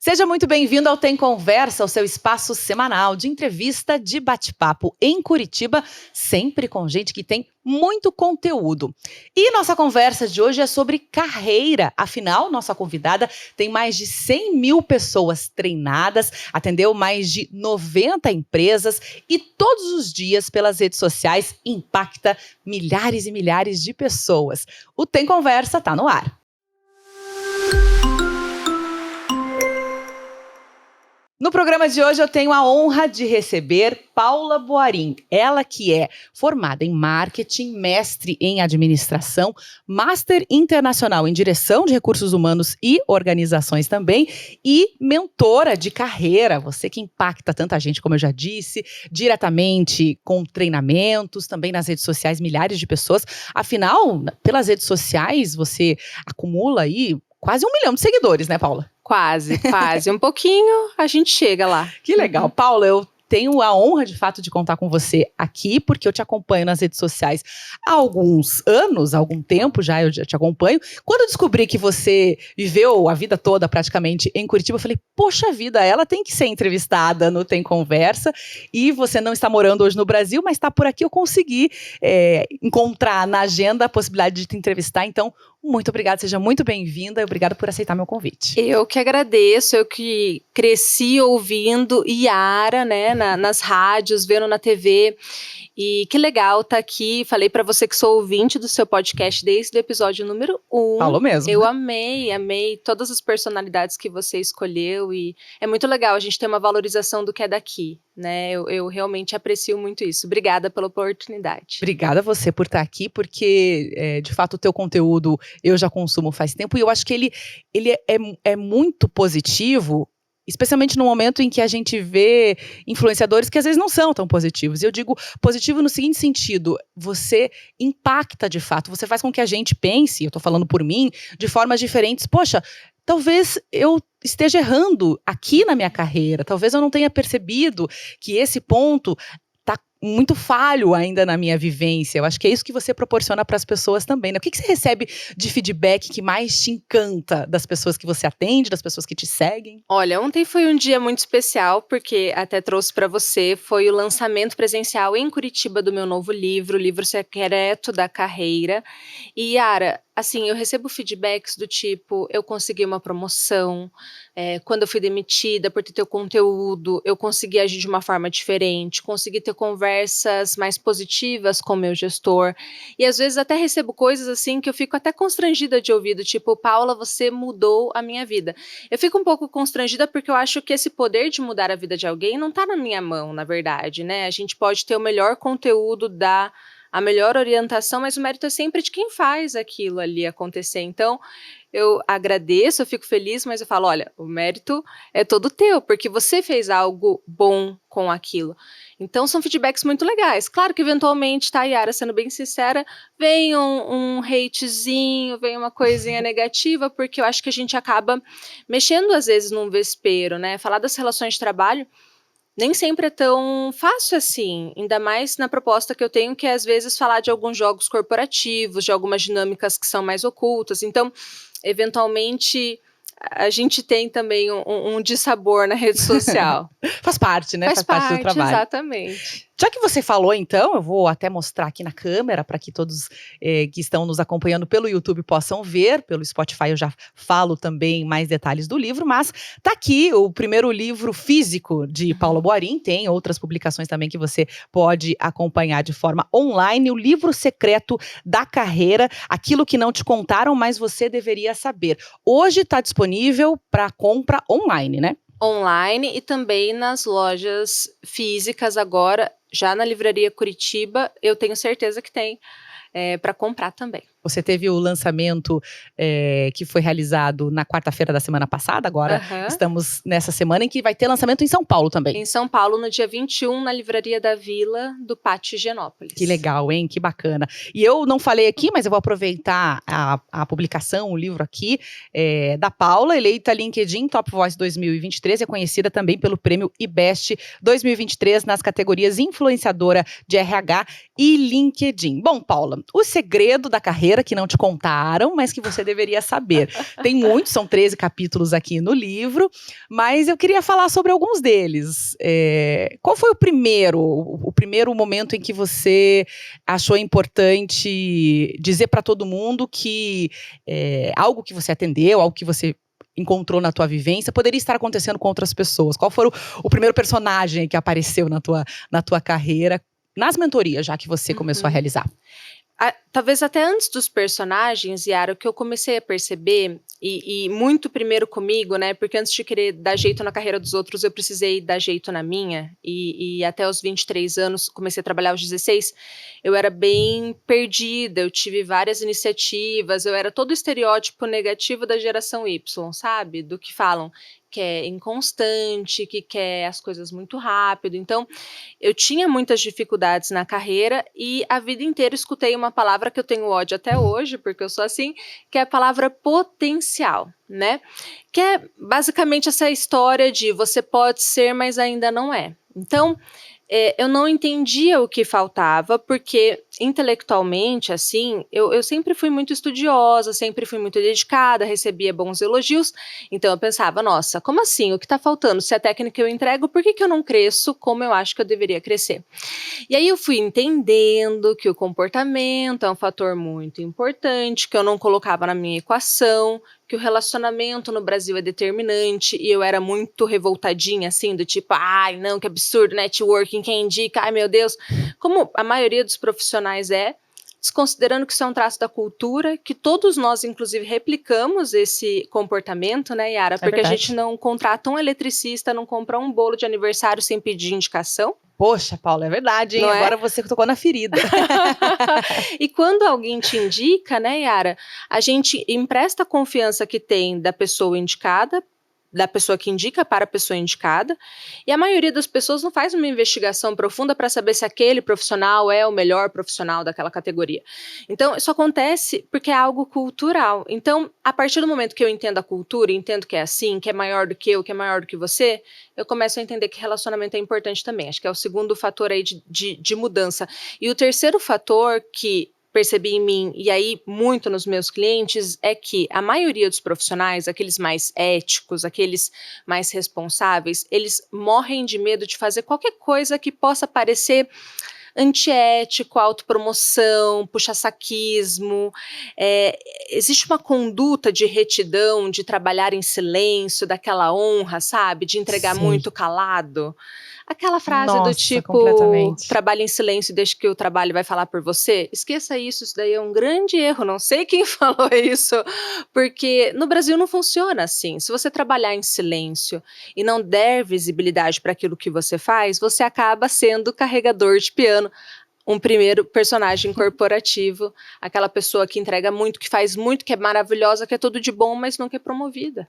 Seja muito bem-vindo ao Tem Conversa, o seu espaço semanal de entrevista, de bate-papo em Curitiba, sempre com gente que tem muito conteúdo. E nossa conversa de hoje é sobre carreira. Afinal, nossa convidada tem mais de 100 mil pessoas treinadas, atendeu mais de 90 empresas e todos os dias pelas redes sociais impacta milhares e milhares de pessoas. O Tem Conversa tá no ar. No programa de hoje eu tenho a honra de receber Paula Boarin, ela que é formada em marketing, mestre em administração, master internacional em direção de recursos humanos e organizações também e mentora de carreira, você que impacta tanta gente, como eu já disse, diretamente com treinamentos, também nas redes sociais, milhares de pessoas. Afinal, pelas redes sociais você acumula aí quase 1 milhão de seguidores, né, Paula? Quase. Um pouquinho, a gente chega lá. Que legal. Paula, eu tenho a honra, de fato, de contar com você aqui, porque eu te acompanho nas redes sociais há alguns anos, há algum tempo já, eu já te acompanho. Quando eu descobri que você viveu a vida toda, praticamente, em Curitiba, eu falei, poxa vida, ela tem que ser entrevistada no Tem Conversa, e você não está morando hoje no Brasil, mas está por aqui, eu consegui encontrar na agenda a possibilidade de te entrevistar, então, muito obrigada, seja muito bem-vinda e obrigada por aceitar meu convite. Eu que agradeço, eu que cresci ouvindo Yara, né, nas rádios, vendo na TV, e que legal estar aqui. Falei para você que sou ouvinte do seu podcast desde o episódio número 1. Falou mesmo. Eu amei todas as personalidades que você escolheu e é muito legal a gente ter uma valorização do que é daqui, né? Eu realmente aprecio muito isso. Obrigada pela oportunidade. Obrigada a você por estar aqui, porque de fato o teu conteúdo eu já consumo faz tempo e eu acho que ele é muito positivo, especialmente no momento em que a gente vê influenciadores que às vezes não são tão positivos. E eu digo positivo no seguinte sentido, você impacta de fato, você faz com que a gente pense, eu tô falando por mim, de formas diferentes. Poxa, talvez eu esteja errando aqui na minha carreira, talvez eu não tenha percebido que esse ponto está muito falho ainda na minha vivência. Eu acho que é isso que você proporciona para as pessoas também, né? O que você recebe de feedback que mais te encanta das pessoas que você atende, das pessoas que te seguem? Olha, ontem foi um dia muito especial, porque até trouxe para você, foi o lançamento presencial em Curitiba do meu novo livro, o Livro Secreto da Carreira. E, Yara, assim, eu recebo feedbacks do tipo, eu consegui uma promoção, quando eu fui demitida por ter teu conteúdo, eu consegui agir de uma forma diferente, consegui ter conversas mais positivas com o meu gestor, e às vezes até recebo coisas assim que eu fico até constrangida de ouvir, do tipo, Paula, você mudou a minha vida. Eu fico um pouco constrangida porque eu acho que esse poder de mudar a vida de alguém não tá na minha mão, na verdade, né? A gente pode ter o melhor conteúdo, a melhor orientação, mas o mérito é sempre de quem faz aquilo ali acontecer. Então, eu agradeço, eu fico feliz, mas eu falo, olha, o mérito é todo teu, porque você fez algo bom com aquilo. Então, são feedbacks muito legais. Claro que, eventualmente, tá, Yara, sendo bem sincera, vem um hatezinho, vem uma coisinha negativa, porque eu acho que a gente acaba mexendo, às vezes, num vespeiro, né? Falar das relações de trabalho nem sempre é tão fácil assim, ainda mais na proposta que eu tenho, que é às vezes falar de alguns jogos corporativos, de algumas dinâmicas que são mais ocultas. Então, eventualmente, a gente tem também um dissabor na rede social. Faz parte, né? Faz parte do trabalho. Exatamente. Já que você falou, então, eu vou até mostrar aqui na câmera para que todos que estão nos acompanhando pelo YouTube possam ver. Pelo Spotify eu já falo também mais detalhes do livro, mas tá aqui o primeiro livro físico de Paula Boarin. Tem outras publicações também que você pode acompanhar de forma online. O Livro Secreto da Carreira, aquilo que não te contaram, mas você deveria saber. Hoje está disponível para compra online, né? Online e também nas lojas físicas agora, já na Livraria Curitiba, eu tenho certeza que tem para comprar também. Você teve o lançamento que foi realizado na quarta-feira da semana passada, agora estamos nessa semana em que vai ter lançamento em São Paulo também. Em São Paulo, no dia 21, na Livraria da Vila, do Pátio Higienópolis. Que legal, hein? Que bacana. E eu não falei aqui, mas eu vou aproveitar a publicação, o livro aqui, da Paula, eleita LinkedIn Top Voice 2023, é conhecida também pelo prêmio IBEST 2023 nas categorias Influenciadora de RH e LinkedIn. Bom, Paula, o segredo da carreira carreira que não te contaram, mas que você deveria saber. Tem muitos, são 13 capítulos aqui no livro, mas eu queria falar sobre alguns deles. Qual foi o primeiro momento em que você achou importante dizer para todo mundo que algo que você atendeu, algo que você encontrou na tua vivência, poderia estar acontecendo com outras pessoas? Qual foi o primeiro personagem que apareceu na tua carreira, nas mentorias, já que você começou a realizar? Talvez até antes dos personagens, Yara, o que eu comecei a perceber, e muito primeiro comigo, né? Porque antes de querer dar jeito na carreira dos outros, eu precisei dar jeito na minha. E até os 23 anos, comecei a trabalhar aos 16, eu era bem perdida, eu tive várias iniciativas, eu era todo o estereótipo negativo da geração Y, sabe? Do que falam que é inconstante, que quer as coisas muito rápido. Então, eu tinha muitas dificuldades na carreira e a vida inteira escutei uma palavra que eu tenho ódio até hoje, porque eu sou assim, que é a palavra potencial, né? Que é basicamente essa história de você pode ser, mas ainda não é. Então, eu não entendia o que faltava, porque intelectualmente, assim, eu sempre fui muito estudiosa, sempre fui muito dedicada, recebia bons elogios, então eu pensava, nossa, como assim? O que está faltando? Se a técnica eu entrego, por que eu não cresço como eu acho que eu deveria crescer? E aí eu fui entendendo que o comportamento é um fator muito importante, que eu não colocava na minha equação, que o relacionamento no Brasil é determinante, e eu era muito revoltadinha, assim, do tipo, ai, não, que absurdo, networking, quem indica, ai, meu Deus. Como a maioria dos profissionais desconsiderando que isso é um traço da cultura, que todos nós, inclusive, replicamos esse comportamento, né, Yara? Porque a gente não contrata um eletricista, não compra um bolo de aniversário sem pedir indicação. Poxa, Paula, é verdade, hein? Agora você tocou na ferida. E quando alguém te indica, né, Yara, a gente empresta a confiança que tem da pessoa indicada, da pessoa que indica para a pessoa indicada, e a maioria das pessoas não faz uma investigação profunda para saber se aquele profissional é o melhor profissional daquela categoria. Então, isso acontece porque é algo cultural. Então, a partir do momento que eu entendo a cultura, entendo que é assim, que é maior do que eu, que é maior do que você, eu começo a entender que relacionamento é importante também. Acho que é o segundo fator aí de mudança. E o terceiro fator que percebi em mim, e aí muito nos meus clientes, é que a maioria dos profissionais, aqueles mais éticos, aqueles mais responsáveis, eles morrem de medo de fazer qualquer coisa que possa parecer antiético, autopromoção, puxa-saquismo. Existe uma conduta de retidão, de trabalhar em silêncio, daquela honra, sabe? De entregar muito calado. Aquela frase do tipo, trabalhe em silêncio e deixe que o trabalho vai falar por você. Esqueça isso daí é um grande erro, não sei quem falou isso, porque no Brasil não funciona assim. Se você trabalhar em silêncio e não der visibilidade para aquilo que você faz, você acaba sendo carregador de piano, um primeiro personagem corporativo, aquela pessoa que entrega muito, que faz muito, que é maravilhosa, que é tudo de bom, mas nunca é promovida.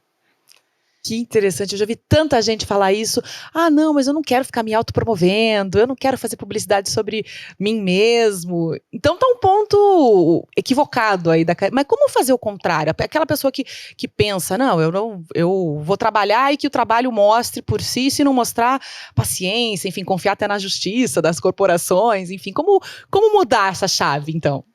Que interessante, eu já vi tanta gente falar isso. Ah, não, mas eu não quero ficar me autopromovendo, eu não quero fazer publicidade sobre mim mesmo. Então tá um ponto equivocado aí. Mas como fazer o contrário? Aquela pessoa que pensa, não, eu vou trabalhar e que o trabalho mostre por si, se não mostrar, paciência, enfim, confiar até na justiça das corporações, enfim. Como mudar essa chave, então?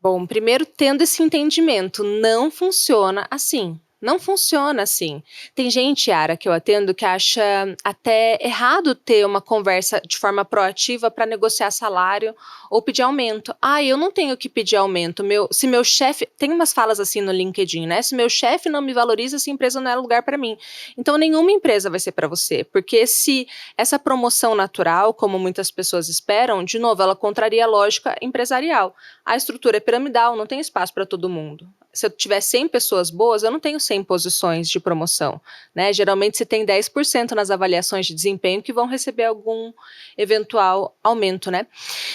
Bom, primeiro tendo esse entendimento, não funciona assim. Não funciona assim. Tem gente, Yara, que eu atendo que acha até errado ter uma conversa de forma proativa para negociar salário ou pedir aumento. Ah, eu não tenho que pedir aumento. Se meu chefe... Tem umas falas assim no LinkedIn, né? Se meu chefe não me valoriza, essa empresa não é lugar para mim. Então, nenhuma empresa vai ser para você. Porque se essa promoção natural, como muitas pessoas esperam, de novo, ela contraria a lógica empresarial. A estrutura é piramidal, não tem espaço para todo mundo. Se eu tiver 100 pessoas boas, eu não tenho 100 posições de promoção, né? Geralmente você tem 10% nas avaliações de desempenho que vão receber algum eventual aumento, né?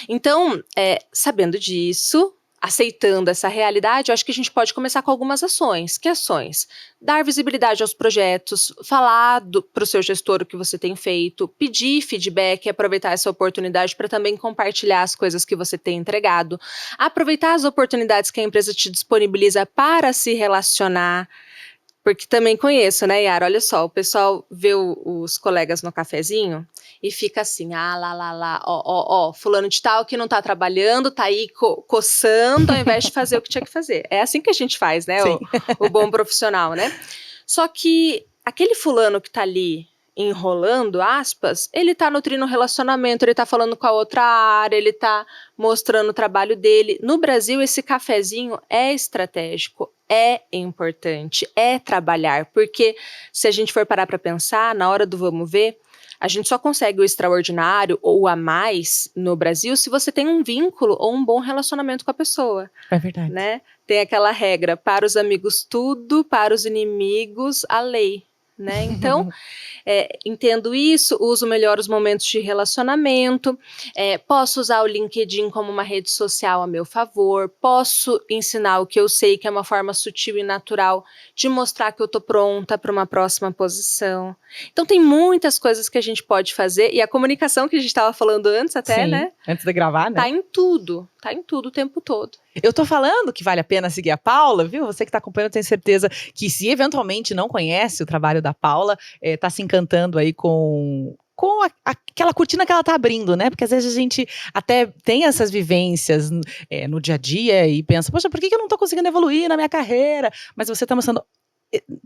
Então, sabendo disso, aceitando essa realidade, eu acho que a gente pode começar com algumas ações. Que ações? Dar visibilidade aos projetos, falar para o seu gestor o que você tem feito, pedir feedback, aproveitar essa oportunidade para também compartilhar as coisas que você tem entregado, aproveitar as oportunidades que a empresa te disponibiliza para se relacionar, Porque também conheço, né, Yara? Olha só, o pessoal vê os colegas no cafezinho e fica assim, lá, ó, fulano de tal que não tá trabalhando, tá aí coçando ao invés de fazer o que tinha que fazer. É assim que a gente faz, né, Sim. o bom profissional, né? Só que aquele fulano que tá ali enrolando, aspas, ele tá nutrindo um relacionamento, ele tá falando com a outra área, ele tá mostrando o trabalho dele. No Brasil, esse cafezinho é estratégico, é importante, é trabalhar, porque se a gente for parar para pensar, na hora do vamos ver, a gente só consegue o extraordinário ou a mais no Brasil se você tem um vínculo ou um bom relacionamento com a pessoa. É verdade. Né? Tem aquela regra, para os amigos tudo, para os inimigos a lei. Né? Então, entendo isso, uso melhor os momentos de relacionamento, posso usar o LinkedIn como uma rede social a meu favor, posso ensinar o que eu sei, que é uma forma sutil e natural de mostrar que eu estou pronta para uma próxima posição. Então, tem muitas coisas que a gente pode fazer, e a comunicação que a gente estava falando antes até, Sim, né? antes de gravar, né? Tá em tudo o tempo todo. Eu tô falando que vale a pena seguir a Paula, viu? Você que tá acompanhando, eu tenho certeza que se eventualmente não conhece o trabalho da Paula, tá se encantando aí com aquela cortina que ela tá abrindo, né? Porque às vezes a gente até tem essas vivências no dia a dia e pensa, poxa, por que eu não tô conseguindo evoluir na minha carreira? Mas você tá mostrando,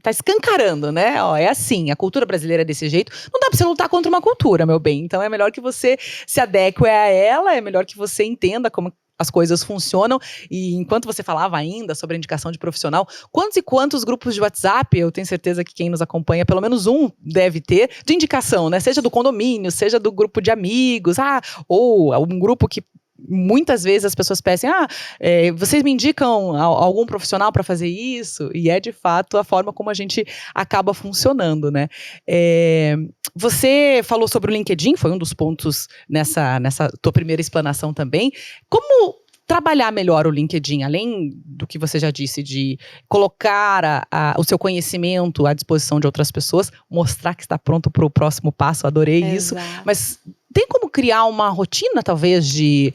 tá escancarando, né? Ó, é assim, a cultura brasileira é desse jeito. Não dá pra você lutar contra uma cultura, meu bem. Então é melhor que você se adeque a ela, é melhor que você entenda como as coisas funcionam. E enquanto você falava ainda sobre a indicação de profissional, quantos e quantos grupos de WhatsApp, eu tenho certeza que quem nos acompanha, pelo menos um deve ter, de indicação, né? Seja do condomínio, seja do grupo de amigos, ou um grupo que muitas vezes as pessoas pedem, vocês me indicam algum profissional para fazer isso? E é de fato a forma como a gente acaba funcionando, né? Você falou sobre o LinkedIn, foi um dos pontos nessa tua primeira explanação também. Como trabalhar melhor o LinkedIn, além do que você já disse, de colocar o seu conhecimento à disposição de outras pessoas, mostrar que está pronto para o próximo passo, adorei isso. Mas tem como criar uma rotina, talvez, de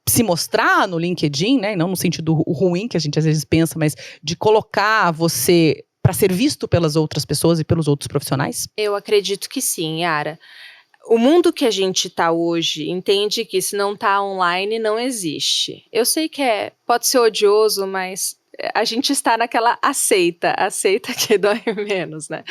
se mostrar no LinkedIn, né? Não no sentido ruim que a gente às vezes pensa, mas de colocar você para ser visto pelas outras pessoas e pelos outros profissionais? Eu acredito que sim, Yara. O mundo que a gente está hoje entende que se não está online, não existe. Eu sei que pode ser odioso, mas a gente está naquela aceita que dói menos, né?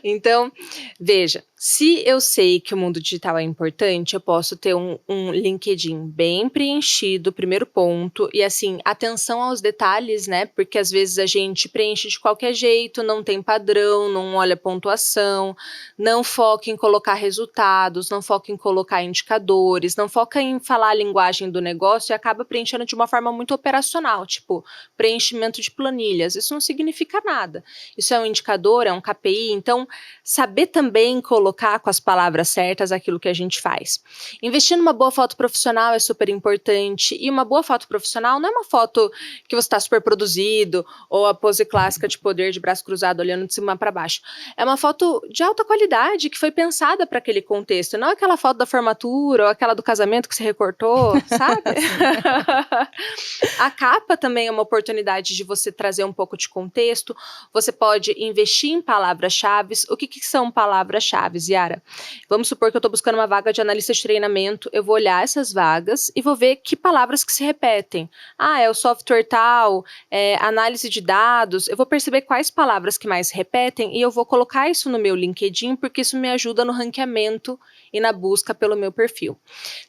Então, veja, se eu sei que o mundo digital é importante, eu posso ter um LinkedIn bem preenchido, primeiro ponto, e assim, atenção aos detalhes, né? Porque às vezes a gente preenche de qualquer jeito, não tem padrão, não olha pontuação, não foca em colocar resultados, não foca em colocar indicadores, não foca em falar a linguagem do negócio e acaba preenchendo de uma forma muito operacional, tipo, preenchimento de planilhas. Isso não significa nada. Isso é um indicador, é um KPI, então saber também colocar com as palavras certas aquilo que a gente faz. Investir numa boa foto profissional é super importante, e uma boa foto profissional não é uma foto que você está super produzido, ou a pose clássica de poder de braço cruzado olhando de cima para baixo. É uma foto de alta qualidade, que foi pensada para aquele contexto, não aquela foto da formatura, ou aquela do casamento que se recortou, sabe? A capa também é uma oportunidade de você trazer um pouco de contexto. Você pode investir em palavras-chave. O que são palavras-chave, Yara? Vamos supor que eu estou buscando uma vaga de analista de treinamento, eu vou olhar essas vagas e vou ver que palavras que se repetem. É o software tal, análise de dados, eu vou perceber quais palavras que mais se repetem e eu vou colocar isso no meu LinkedIn, porque isso me ajuda no ranqueamento e na busca pelo meu perfil.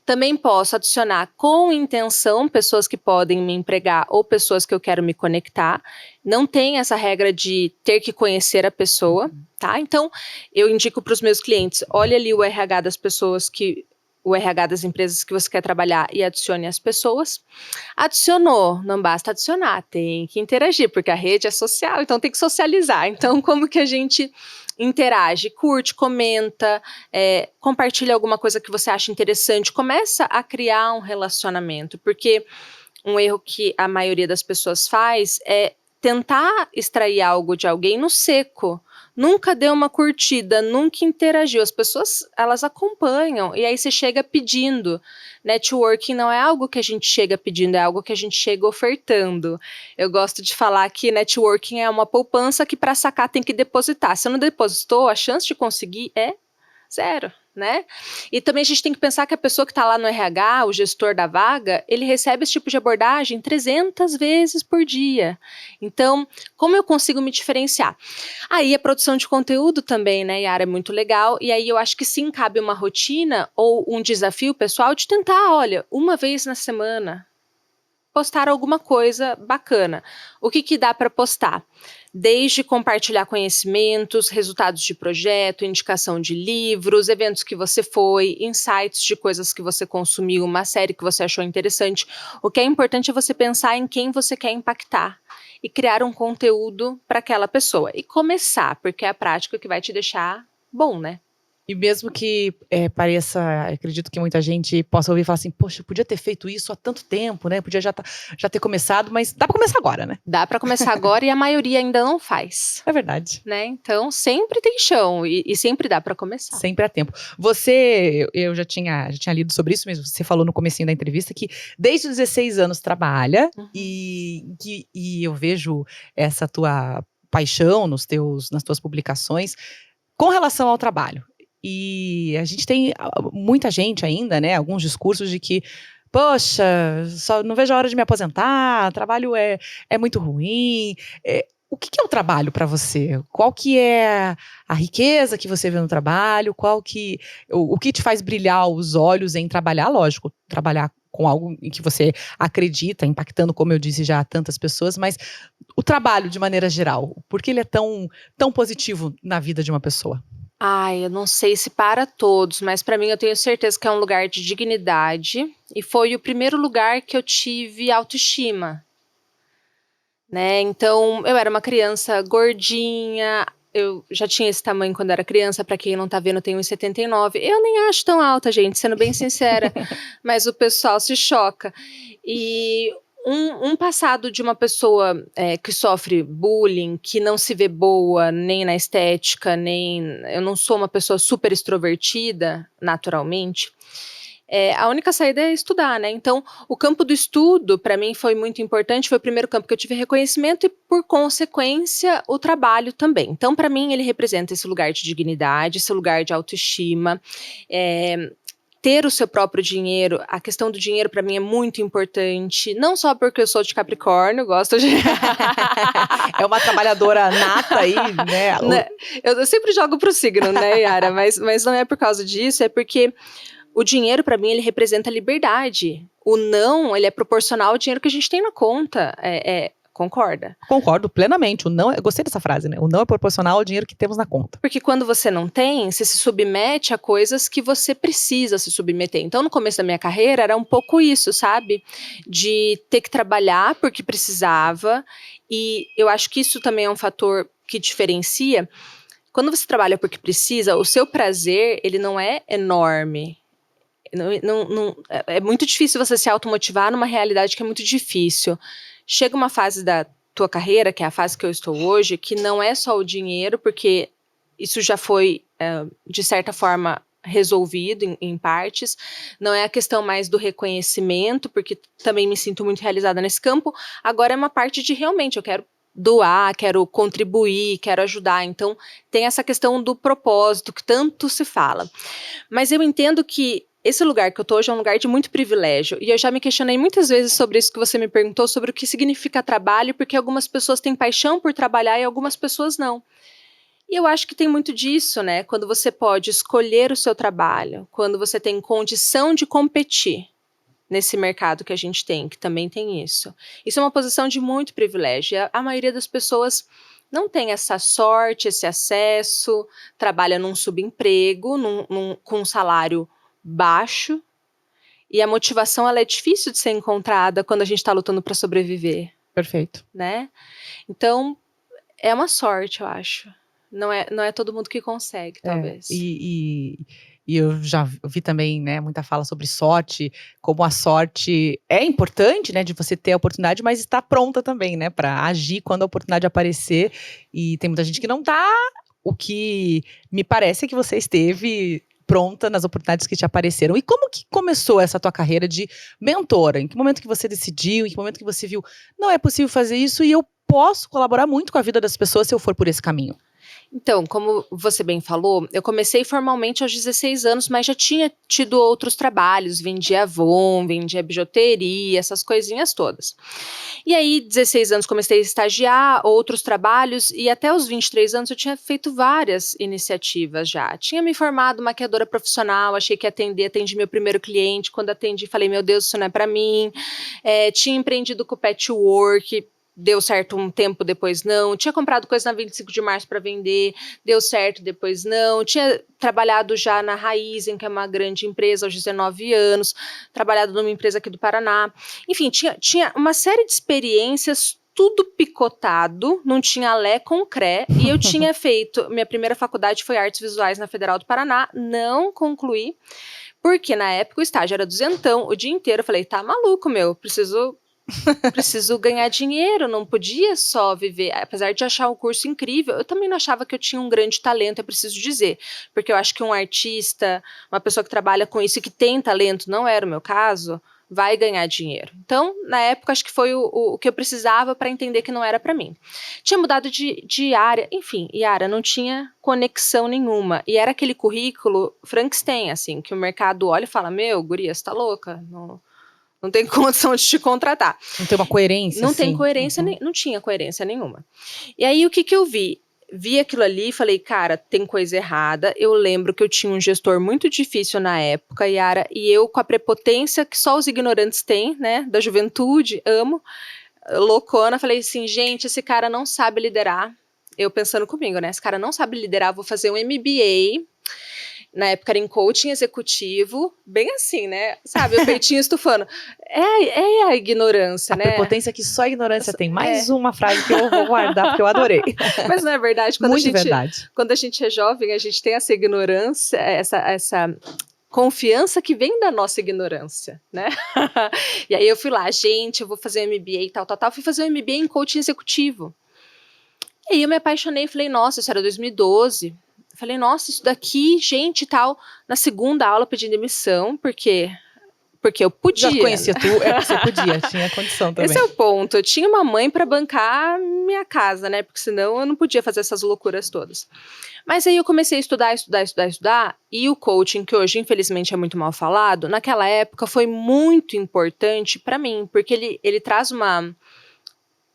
Também posso adicionar com intenção pessoas que podem me empregar ou pessoas que eu quero me conectar. Não tem essa regra de ter que conhecer a pessoa, tá? Então, eu indico para os meus clientes, olha ali o RH das pessoas o RH das empresas que você quer trabalhar e adicione as pessoas. Adicionou, não basta adicionar, tem que interagir, porque a rede é social, então tem que socializar. Então, como que a gente interage? Curte, comenta, compartilha alguma coisa que você acha interessante, começa a criar um relacionamento, porque um erro que a maioria das pessoas faz é tentar extrair algo de alguém no seco, nunca deu uma curtida, nunca interagiu. As pessoas, elas acompanham, e aí você chega pedindo. Networking não é algo que a gente chega pedindo, é algo que a gente chega ofertando. Eu gosto de falar que networking é uma poupança que para sacar tem que depositar. Se não depositou, a chance de conseguir é zero, né? E também a gente tem que pensar que a pessoa que está lá no RH, o gestor da vaga, ele recebe esse tipo de abordagem 300 vezes por dia. Então, como eu consigo me diferenciar? Aí a produção de conteúdo também, né, Yara, é muito legal. E aí eu acho que sim, cabe uma rotina ou um desafio pessoal de tentar, olha, uma vez na semana, postar alguma coisa bacana. O que dá para postar? Desde compartilhar conhecimentos, resultados de projeto, indicação de livros, eventos que você foi, insights de coisas que você consumiu, uma série que você achou interessante. O que é importante é você pensar em quem você quer impactar e criar um conteúdo para aquela pessoa. E começar, porque é a prática que vai te deixar bom, né? E mesmo que pareça, acredito que muita gente possa ouvir e falar assim, poxa, eu podia ter feito isso há tanto tempo, né? Podia já ter começado, mas dá para começar agora, né? Dá para começar agora e a maioria ainda não faz. É verdade. Né? Então, sempre tem chão e sempre dá para começar. Sempre há tempo. Você, eu já tinha lido sobre isso mesmo, você falou no comecinho da entrevista que desde os 16 anos trabalha e eu vejo essa tua paixão nas tuas publicações com relação ao trabalho. E a gente tem muita gente ainda, né, alguns discursos de que, poxa, só não vejo a hora de me aposentar, trabalho é muito ruim. O que é o trabalho para você? Qual que é a riqueza que você vê no trabalho? O que te faz brilhar os olhos em trabalhar? Lógico, trabalhar com algo em que você acredita, impactando, como eu disse já, tantas pessoas, mas o trabalho de maneira geral, por que ele é tão positivo na vida de uma pessoa? Ai, eu não sei se para todos, mas para mim eu tenho certeza que é um lugar de dignidade e foi o primeiro lugar que eu tive autoestima, né? Então, eu era uma criança gordinha, eu já tinha esse tamanho quando era criança, para quem não tá vendo, eu tenho 1,79. Eu nem acho tão alta, gente, sendo bem sincera, mas o pessoal se choca. E um passado de uma pessoa que sofre bullying, que não se vê boa nem na estética, eu não sou uma pessoa super extrovertida, naturalmente. A única saída é estudar, né? Então, o campo do estudo, para mim, foi muito importante. Foi o primeiro campo que eu tive reconhecimento e, por consequência, o trabalho também. Então, para mim, ele representa esse lugar de dignidade, esse lugar de autoestima. Ter o seu próprio dinheiro, a questão do dinheiro para mim é muito importante, não só porque eu sou de Capricórnio, gosto de... É uma trabalhadora nata aí, né? Eu sempre jogo pro signo, né, Yara? Mas não é por causa disso, é porque o dinheiro para mim ele representa liberdade. O não, ele é proporcional ao dinheiro que a gente tem na conta. Concorda? Concordo plenamente. Eu gostei dessa frase, né? O não é proporcional ao dinheiro que temos na conta. Porque quando você não tem, você se submete a coisas que você precisa se submeter. Então, no começo da minha carreira, era um pouco isso, sabe? De ter que trabalhar porque precisava. E eu acho que isso também é um fator que diferencia. Quando você trabalha porque precisa, o seu prazer, ele não é enorme. É muito difícil você se automotivar numa realidade que é muito difícil. Chega uma fase da tua carreira, que é a fase que eu estou hoje, que não é só o dinheiro, porque isso já foi, de certa forma, resolvido em partes. Não é a questão mais do reconhecimento, porque também me sinto muito realizada nesse campo. Agora é uma parte de realmente, eu quero doar, quero contribuir, quero ajudar. Então, tem essa questão do propósito, que tanto se fala. Mas eu entendo que esse lugar que eu tô hoje é um lugar de muito privilégio, e eu já me questionei muitas vezes sobre isso que você me perguntou, sobre o que significa trabalho, porque algumas pessoas têm paixão por trabalhar e algumas pessoas não. E eu acho que tem muito disso, né? Quando você pode escolher o seu trabalho, quando você tem condição de competir nesse mercado que a gente tem, que também tem isso. Isso é uma posição de muito privilégio. A maioria das pessoas não tem essa sorte, esse acesso, trabalha num subemprego, com um salário baixo, e a motivação ela é difícil de ser encontrada quando a gente está lutando para sobreviver. Perfeito. Né? Então, é uma sorte, eu acho. Não é todo mundo que consegue, talvez. E eu já vi também, né, muita fala sobre sorte, como a sorte é importante, né, de você ter a oportunidade, mas estar pronta também, né, para agir quando a oportunidade aparecer. E tem muita gente que não está o que me parece é que você esteve pronta nas oportunidades que te apareceram. E como que começou essa tua carreira de mentora? Em que momento que você decidiu? Em que momento que você viu, não é possível fazer isso e eu posso colaborar muito com a vida das pessoas se eu for por esse caminho? Então, como você bem falou, eu comecei formalmente aos 16 anos, mas já tinha tido outros trabalhos, vendia Avon, vendia bijuteria, essas coisinhas todas. E aí, 16 anos, comecei a estagiar, outros trabalhos, e até os 23 anos eu tinha feito várias iniciativas já. Tinha me formado maquiadora profissional, achei que ia atender, atendi meu primeiro cliente, quando atendi falei, meu Deus, isso não é para mim. Tinha empreendido com o patchwork, deu certo um tempo, depois não. Tinha comprado coisa na 25 de março para vender, deu certo, depois não. Tinha trabalhado já na Raizen, que é uma grande empresa, aos 19 anos, trabalhado numa empresa aqui do Paraná. Enfim, tinha uma série de experiências, tudo picotado, não tinha lé com cré, e eu tinha feito, minha primeira faculdade foi Artes Visuais na Federal do Paraná, não concluí, porque na época o estágio era duzentão, o dia inteiro, eu falei, tá maluco, meu, preciso ganhar dinheiro, não podia só viver, apesar de achar o curso incrível, eu também não achava que eu tinha um grande talento, é preciso dizer, porque eu acho que um artista, uma pessoa que trabalha com isso e que tem talento, não era o meu caso, vai ganhar dinheiro. Então, na época, acho que foi o que eu precisava para entender que não era para mim. Tinha mudado de área, enfim, Yara, não tinha conexão nenhuma, e era aquele currículo Frankenstein, assim, que o mercado olha e fala, meu, guria, você tá louca? Não tem condição de te contratar. Não tem uma coerência, Não assim. tem coerência, não tinha coerência nenhuma. E aí, o que eu vi? Vi aquilo ali e falei, cara, tem coisa errada. Eu lembro que eu tinha um gestor muito difícil na época, Yara, e eu com a prepotência que só os ignorantes têm, né, da juventude, amo, loucona, falei assim, gente, esse cara não sabe liderar. Eu pensando comigo, né, esse cara não sabe liderar, vou fazer um MBA. Na época era em coaching executivo, bem assim, né? Sabe, o peitinho estufando. É a ignorância, né? A prepotência que só a ignorância tem. Mais uma frase que eu vou guardar, porque eu adorei. Mas não é verdade? Verdade. Quando a gente é jovem, a gente tem essa ignorância, essa confiança que vem da nossa ignorância, né? E aí eu fui lá, gente, eu vou fazer um MBA e tal. Fui fazer um MBA em coaching executivo. E aí eu me apaixonei e falei, nossa, isso era 2012. Falei, nossa, isso daqui, gente, tal. Na segunda aula pedi demissão, porque eu podia. Já conhecia tu, você podia, tinha condição também. Esse é o ponto, eu tinha uma mãe para bancar minha casa, né, porque senão eu não podia fazer essas loucuras todas. Mas aí eu comecei a estudar, e o coaching, que hoje infelizmente é muito mal falado, naquela época foi muito importante para mim, porque ele traz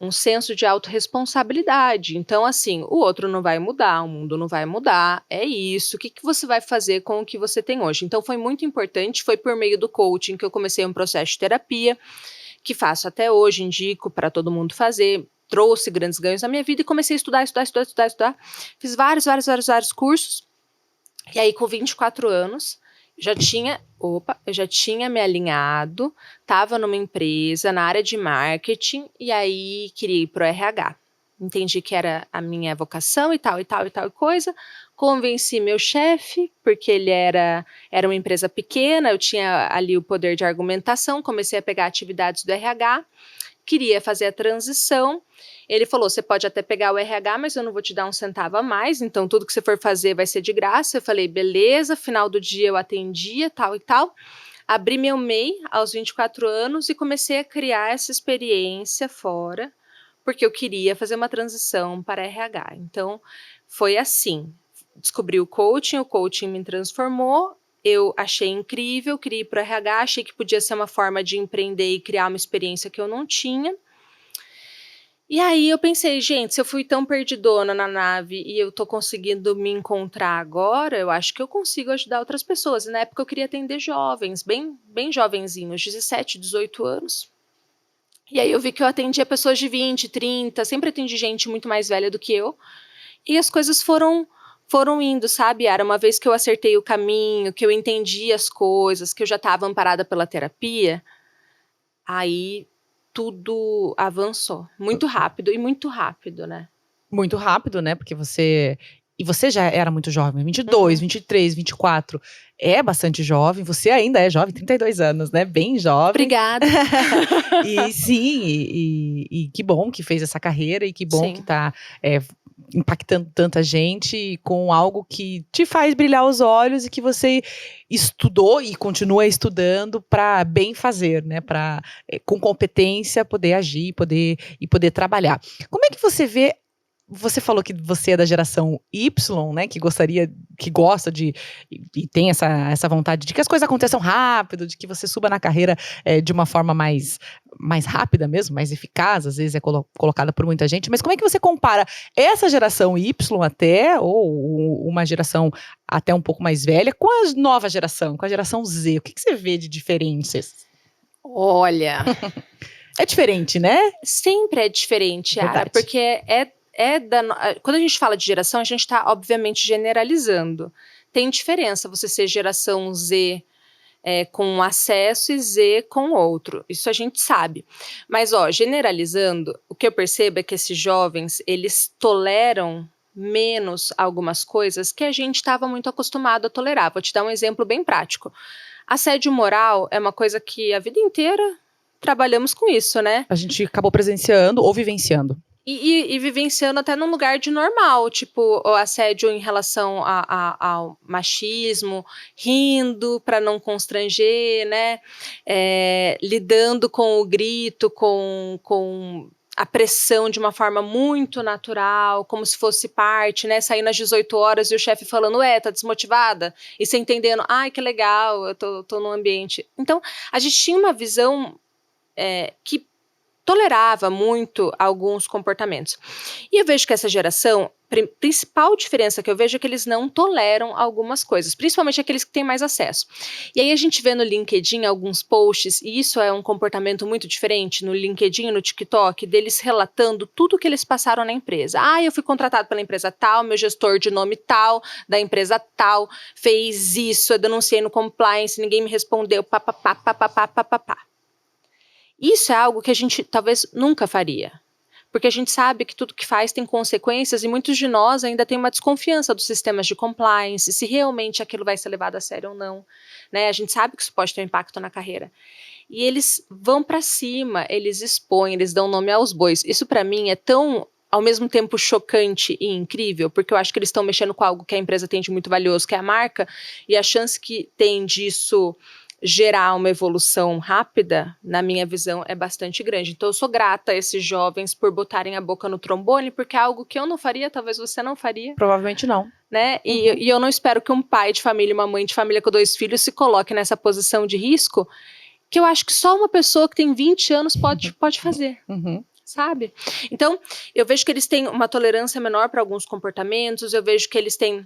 um senso de autorresponsabilidade. Então, assim, o outro não vai mudar, o mundo não vai mudar, é isso. O que você vai fazer com o que você tem hoje? Então, foi muito importante, foi por meio do coaching que eu comecei um processo de terapia, que faço até hoje, indico para todo mundo fazer, trouxe grandes ganhos na minha vida e comecei a estudar. Fiz vários cursos, e aí com 24 anos, eu já tinha me alinhado, estava numa empresa na área de marketing e aí queria ir pro RH. Entendi que era a minha vocação e tal coisa. Convenci meu chefe, porque ele era uma empresa pequena, eu tinha ali o poder de argumentação, comecei a pegar atividades do RH, queria fazer a transição. Ele falou, você pode até pegar o RH, mas eu não vou te dar um centavo a mais, então tudo que você for fazer vai ser de graça. Eu falei, beleza, final do dia eu atendia, tal e tal. Abri meu MEI aos 24 anos e comecei a criar essa experiência fora, porque eu queria fazer uma transição para RH. Então, foi assim, descobri o coaching me transformou, eu achei incrível, queria ir para o RH, achei que podia ser uma forma de empreender e criar uma experiência que eu não tinha. E aí eu pensei, gente, se eu fui tão perdidona na nave e eu tô conseguindo me encontrar agora, eu acho que eu consigo ajudar outras pessoas. E na época eu queria atender jovens, bem jovenzinhos, 17, 18 anos. E aí eu vi que eu atendia pessoas de 20, 30, sempre atendi gente muito mais velha do que eu. E as coisas foram indo, sabe, Yara? Uma vez que eu acertei o caminho, que eu entendi as coisas, que eu já estava amparada pela terapia, aí tudo avançou muito rápido, né? Muito rápido, né? Porque você já era muito jovem, 22, 23, 24. É bastante jovem, você ainda é jovem, 32 anos, né? Bem jovem. Obrigada. E sim, e que bom que fez essa carreira e que bom Sim. que tá impactando tanta gente com algo que te faz brilhar os olhos e que você estudou e continua estudando para bem fazer, né? Para com competência poder agir, poder trabalhar. Como é que você vê? Você falou que você é da geração Y, né? Que gosta e tem essa vontade de que as coisas aconteçam rápido, de que você suba na carreira de uma forma mais rápida mesmo, mais eficaz, às vezes é colocada por muita gente. Mas como é que você compara essa geração Y até, ou uma geração até um pouco mais velha, com a nova geração, com a geração Z? O que você vê de diferenças? Olha, É diferente, né? sempre é diferente, Yara, Verdade. porque quando a gente fala de geração, a gente está, obviamente, generalizando. Tem diferença você ser geração Z com um acesso e Z com outro. Isso a gente sabe. Mas, generalizando, o que eu percebo é que esses jovens, eles toleram menos algumas coisas que a gente estava muito acostumado a tolerar. Vou te dar um exemplo bem prático. Assédio moral é uma coisa que a vida inteira trabalhamos com isso, né? A gente acabou presenciando ou vivenciando. E vivenciando até num lugar de normal, tipo o assédio em relação ao machismo, rindo para não constranger, né? Lidando com o grito, com a pressão de uma forma muito natural, como se fosse parte, né? Saindo às 18 horas e o chefe falando, tá desmotivada? E você entendendo, ai, que legal, eu tô num ambiente. Então, a gente tinha uma visão que tolerava muito alguns comportamentos. E eu vejo que essa geração, principal diferença que eu vejo é que eles não toleram algumas coisas, principalmente aqueles que têm mais acesso. E aí a gente vê no LinkedIn alguns posts, e isso é um comportamento muito diferente no LinkedIn e no TikTok, deles relatando tudo que eles passaram na empresa. Eu fui contratado pela empresa tal, meu gestor de nome tal, da empresa tal, fez isso, eu denunciei no compliance, ninguém me respondeu, papapá. Isso é algo que a gente talvez nunca faria, porque a gente sabe que tudo que faz tem consequências e muitos de nós ainda têm uma desconfiança dos sistemas de compliance, se realmente aquilo vai ser levado a sério ou não, né? A gente sabe que isso pode ter um impacto na carreira. E eles vão para cima, eles expõem, eles dão nome aos bois. Isso para mim é tão, ao mesmo tempo, chocante e incrível, porque eu acho que eles estão mexendo com algo que a empresa tem de muito valioso, que é a marca, e a chance que tem disso gerar uma evolução rápida, na minha visão, é bastante grande. Então eu sou grata a esses jovens por botarem a boca no trombone, porque é algo que eu não faria, talvez você não faria. Provavelmente não. Né? E eu não espero que um pai de família e uma mãe de família com 2 filhos se coloque nessa posição de risco, que eu acho que só uma pessoa que tem 20 anos pode fazer. Sabe? Então, eu vejo que eles têm uma tolerância menor para alguns comportamentos, eu vejo que eles têm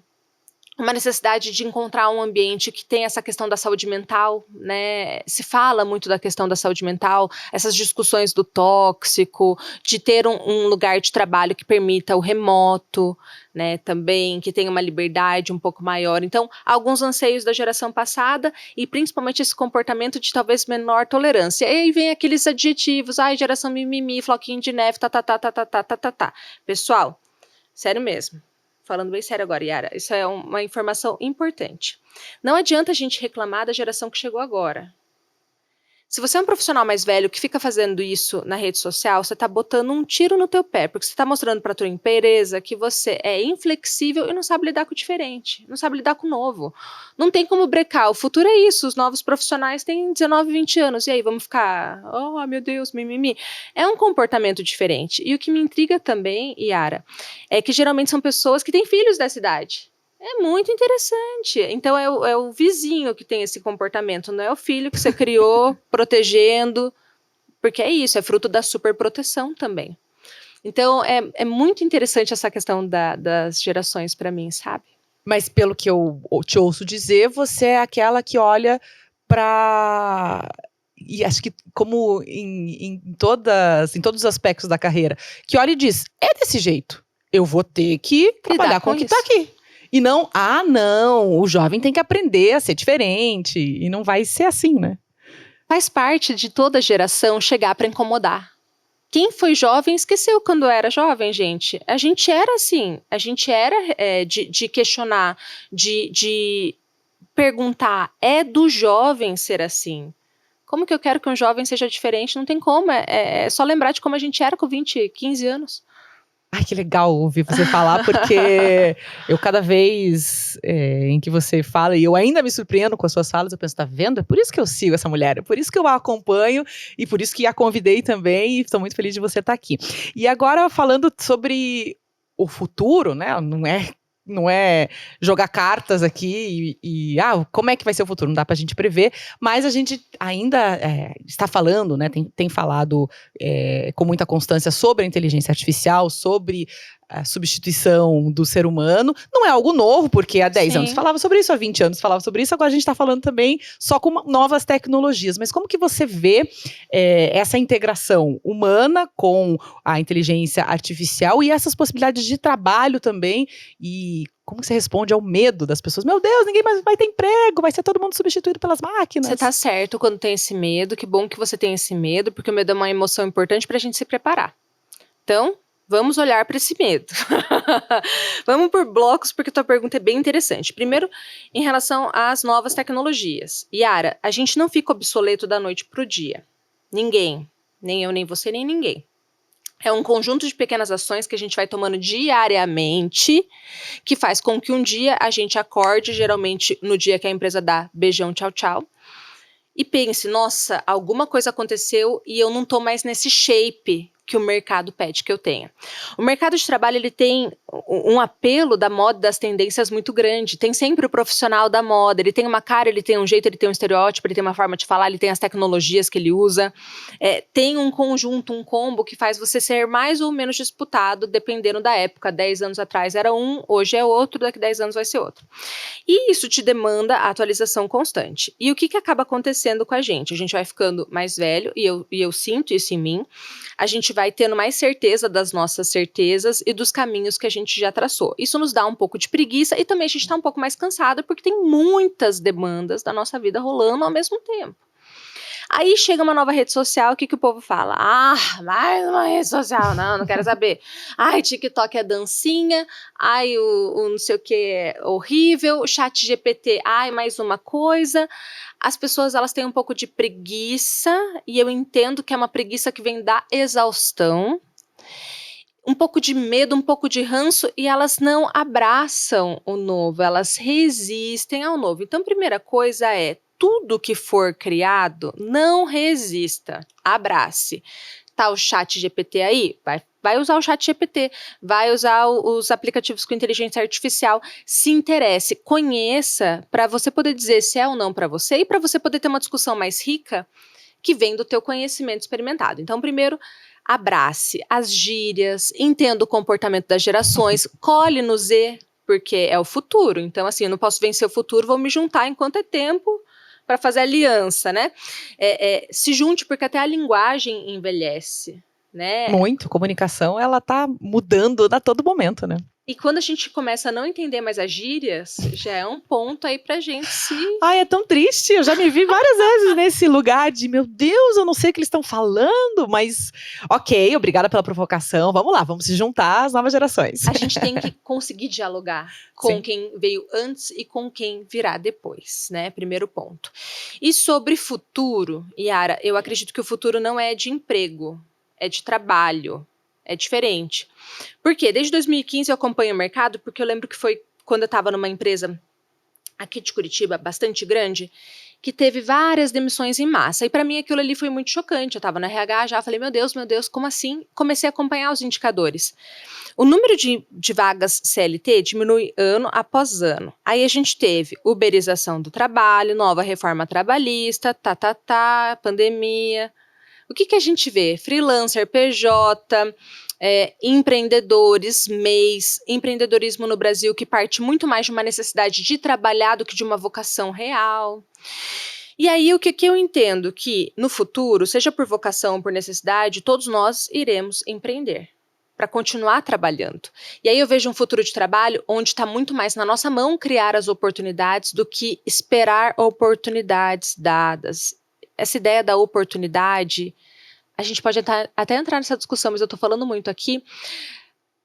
uma necessidade de encontrar um ambiente que tem essa questão da saúde mental, né? Se fala muito da questão da saúde mental, essas discussões do tóxico, de ter um lugar de trabalho que permita o remoto, né? Também, que tenha uma liberdade um pouco maior. Então, alguns anseios da geração passada e principalmente esse comportamento de talvez menor tolerância. E aí vem aqueles adjetivos, geração mimimi, floquinho de neve, tá. Pessoal, sério mesmo. Falando bem sério agora, Yara, isso é uma informação importante. Não adianta a gente reclamar da geração que chegou agora. Se você é um profissional mais velho que fica fazendo isso na rede social, você está botando um tiro no teu pé, porque você está mostrando para a tua empresa que você é inflexível e não sabe lidar com o diferente, não sabe lidar com o novo. Não tem como brecar, o futuro é isso, os novos profissionais têm 19, 20 anos, e aí vamos ficar, meu Deus, mimimi. É um comportamento diferente. E o que me intriga também, Yara, é que geralmente são pessoas que têm filhos dessa idade. É muito interessante. Então, é o vizinho que tem esse comportamento, não é o filho que você criou, protegendo, porque é isso, é fruto da superproteção também. Então, é muito interessante essa questão das gerações para mim, sabe? Mas pelo que eu te ouço dizer, você é aquela que olha para... E acho que como em todos os aspectos da carreira, que olha e diz, é desse jeito, eu vou ter que trabalhar com o que está aqui. E não, não, o jovem tem que aprender a ser diferente. E não vai ser assim, né? Faz parte de toda geração chegar para incomodar. Quem foi jovem esqueceu quando era jovem, gente. A gente era assim, a gente era de questionar, de perguntar, é do jovem ser assim? Como que eu quero que um jovem seja diferente? Não tem como, é só lembrar de como a gente era com 20, 15 anos. Ai, que legal ouvir você falar, porque eu cada vez em que você fala, e eu ainda me surpreendo com as suas falas, eu penso, tá vendo? É por isso que eu sigo essa mulher, é por isso que eu a acompanho, e por isso que a convidei também, e estou muito feliz de você estar aqui. E agora, falando sobre o futuro, né, não é jogar cartas aqui como é que vai ser o futuro? Não dá pra gente prever, mas a gente ainda está falando, né? Tem falado com muita constância sobre a inteligência artificial, sobre a substituição do ser humano. Não é algo novo, porque há 10 anos falava sobre isso, há 20 anos falava sobre isso, agora a gente está falando também só com novas tecnologias. Mas como que você vê essa integração humana com a inteligência artificial e essas possibilidades de trabalho também? E como você responde ao medo das pessoas? Meu Deus, ninguém mais vai ter emprego, vai ser todo mundo substituído pelas máquinas. Você tá certo quando tem esse medo, que bom que você tem esse medo, porque o medo é uma emoção importante pra gente se preparar. Então, vamos olhar para esse medo. Vamos por blocos, porque tua pergunta é bem interessante. Primeiro, em relação às novas tecnologias. Yara, a gente não fica obsoleto da noite pro dia. Ninguém. Nem eu, nem você, nem ninguém. É um conjunto de pequenas ações que a gente vai tomando diariamente, que faz com que um dia a gente acorde, geralmente no dia que a empresa dá beijão, tchau, tchau, e pense, nossa, alguma coisa aconteceu e eu não tô mais nesse shape que o mercado pede que eu tenha. O mercado de trabalho, ele tem um apelo da moda, das tendências muito grande. Tem sempre o profissional da moda, ele tem uma cara, ele tem um jeito, ele tem um estereótipo, ele tem uma forma de falar, ele tem as tecnologias que ele usa. Tem um conjunto, um combo que faz você ser mais ou menos disputado, dependendo da época. 10 anos atrás era um, hoje é outro, daqui 10 anos vai ser outro. E isso te demanda a atualização constante. E o que acaba acontecendo com a gente? A gente vai ficando mais velho, e eu sinto isso em mim. A gente vai tendo mais certeza das nossas certezas e dos caminhos que a gente já traçou. Isso nos dá um pouco de preguiça e também a gente está um pouco mais cansado porque tem muitas demandas da nossa vida rolando ao mesmo tempo. Aí chega uma nova rede social, o que o povo fala? Ah, mais uma rede social, não quero saber. Ai, TikTok é dancinha, ai, o não sei o que é horrível, chat GPT, ai, mais uma coisa. As pessoas, elas têm um pouco de preguiça, e eu entendo que é uma preguiça que vem da exaustão, um pouco de medo, um pouco de ranço, e elas não abraçam o novo, elas resistem ao novo. Então, a primeira coisa é, tudo que for criado, não resista, abrace. Tá o chat GPT aí? Vai usar o chat GPT, vai usar os aplicativos com inteligência artificial, se interesse, conheça, para você poder dizer se é ou não para você, e para você poder ter uma discussão mais rica, que vem do teu conhecimento experimentado. Então, primeiro, abrace as gírias, entenda o comportamento das gerações, colhe no Z, porque é o futuro. Então, assim, eu não posso vencer o futuro, vou me juntar enquanto é tempo para fazer aliança, né? Se junte, porque até a linguagem envelhece, né? Muito, comunicação, ela tá mudando a todo momento, né? E quando a gente começa a não entender mais as gírias, já é um ponto aí pra gente se... Ai, é tão triste, eu já me vi várias vezes nesse lugar de, meu Deus, eu não sei o que eles estão falando, mas ok, obrigada pela provocação, vamos lá, vamos se juntar às novas gerações. A gente tem que conseguir dialogar com Sim. quem veio antes e com quem virá depois, né? Primeiro ponto. E sobre futuro, Yara, eu acredito que o futuro não é de emprego, é de trabalho. É diferente. Por quê? Desde 2015 eu acompanho o mercado, porque eu lembro que foi quando eu estava numa empresa aqui de Curitiba, bastante grande, que teve várias demissões em massa. E para mim aquilo ali foi muito chocante. Eu estava na RH já, falei, meu Deus, como assim? Comecei a acompanhar os indicadores. O número de vagas CLT diminui ano após ano. Aí a gente teve uberização do trabalho, nova reforma trabalhista, pandemia. O que a gente vê? Freelancer, PJ, empreendedores, MEIs, empreendedorismo no Brasil que parte muito mais de uma necessidade de trabalhar do que de uma vocação real. E aí o que eu entendo? Que no futuro, seja por vocação ou por necessidade, todos nós iremos empreender para continuar trabalhando. E aí eu vejo um futuro de trabalho onde está muito mais na nossa mão criar as oportunidades do que esperar oportunidades dadas. Essa ideia da oportunidade, a gente pode até entrar nessa discussão, mas eu estou falando muito aqui.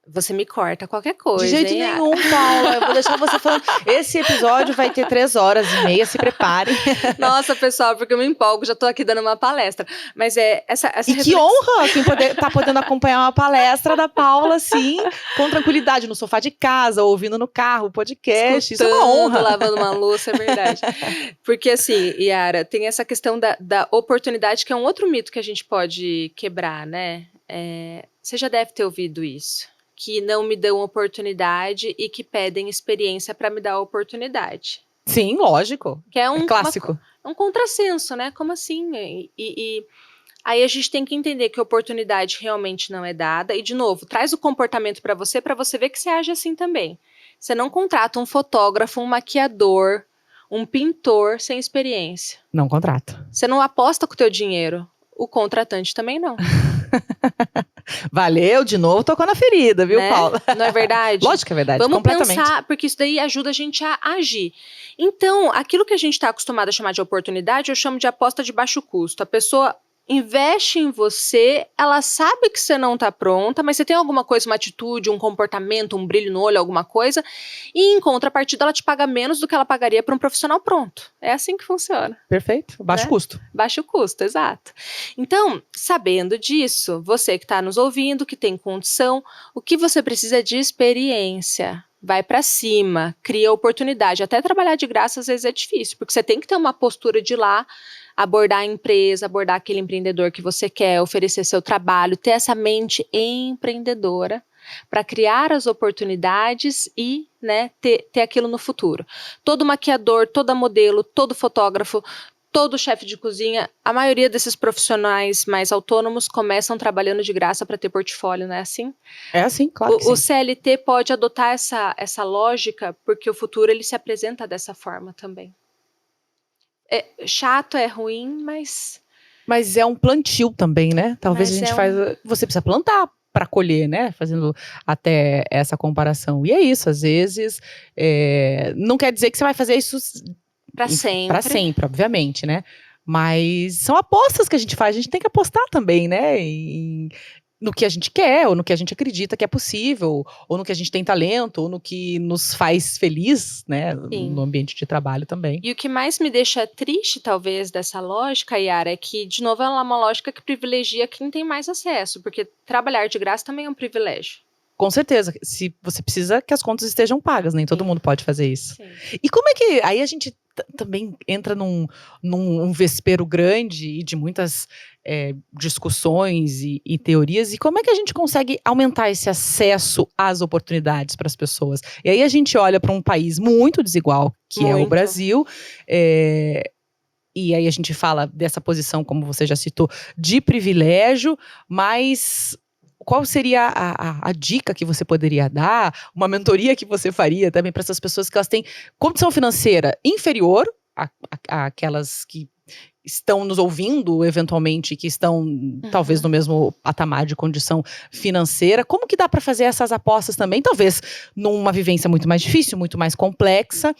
Você me corta qualquer coisa, De jeito hein, nenhum, Paula. Eu vou deixar você falando. Esse episódio vai ter 3 horas e meia, se preparem. Nossa, pessoal, porque eu me empolgo, já tô aqui dando uma palestra. Mas essa E que honra quem tá podendo acompanhar uma palestra da Paula, assim, com tranquilidade, no sofá de casa, ouvindo no carro, podcast. Isso é uma honra. lavando uma louça, é verdade. Porque assim, Yara, tem essa questão da oportunidade, que é um outro mito que a gente pode quebrar, né? Você já deve ter ouvido isso. Que não me dão oportunidade e que pedem experiência para me dar a oportunidade. Sim, lógico. Que é clássico. É um contrassenso, né? Como assim? E aí a gente tem que entender que a oportunidade realmente não é dada. E, de novo, traz o comportamento para você ver que você age assim também. Você não contrata um fotógrafo, um maquiador, um pintor sem experiência. Não contrato. Você não aposta com o teu dinheiro. O contratante também não. Valeu, de novo, tocou na ferida, viu, né? Paula? Não é verdade? Lógico que é verdade, Vamos completamente. pensar, porque isso daí ajuda a gente a agir. Então, aquilo que a gente está acostumado a chamar de oportunidade, eu chamo de aposta de baixo custo. A pessoa investe em você, ela sabe que você não está pronta, mas você tem alguma coisa, uma atitude, um comportamento, um brilho no olho, alguma coisa, e em contrapartida ela te paga menos do que ela pagaria para um profissional pronto. É assim que funciona. Perfeito, baixo custo. Baixo custo, exato. Então, sabendo disso, você que está nos ouvindo, que tem condição, o que você precisa é de experiência. Vai para cima, cria oportunidade. Até trabalhar de graça às vezes é difícil, porque você tem que ter uma postura de ir lá, abordar a empresa, abordar aquele empreendedor que você quer, oferecer seu trabalho, ter essa mente empreendedora para criar as oportunidades e, né, ter aquilo no futuro. Todo maquiador, toda modelo, todo fotógrafo, todo chefe de cozinha, a maioria desses profissionais mais autônomos começam trabalhando de graça para ter portfólio, não é assim? É assim, claro que sim. O CLT pode adotar essa lógica, porque o futuro ele se apresenta dessa forma também. É chato, é ruim, mas... Mas é um plantio também, né? Talvez Mas a gente faz... Você precisa plantar para colher, né? Fazendo até essa comparação. E é isso, às vezes, não quer dizer que você vai fazer isso para sempre. Para sempre, obviamente, né? Mas são apostas que a gente faz, a gente tem que apostar também, né? No que a gente quer, ou no que a gente acredita que é possível, ou no que a gente tem talento, ou no que nos faz feliz, né? Sim. No ambiente de trabalho também. E o que mais me deixa triste, talvez, dessa lógica, Yara, é que, de novo, ela é uma lógica que privilegia quem tem mais acesso, porque trabalhar de graça também é um privilégio. Com certeza, se você precisa que as contas estejam pagas, nem todo mundo pode fazer isso. Sim. E como é que, aí a gente também entra num vespeiro grande e de muitas discussões e teorias, e como é que a gente consegue aumentar esse acesso às oportunidades para as pessoas? E aí a gente olha para um país muito desigual, que é o Brasil, e aí a gente fala dessa posição, como você já citou, de privilégio, mas... Qual seria a dica que você poderia dar, uma mentoria que você faria também para essas pessoas que elas têm condição financeira inferior àquelas que estão nos ouvindo, eventualmente, que estão talvez no mesmo patamar de condição financeira? Como que dá para fazer essas apostas também? Talvez numa vivência muito mais difícil, muito mais complexa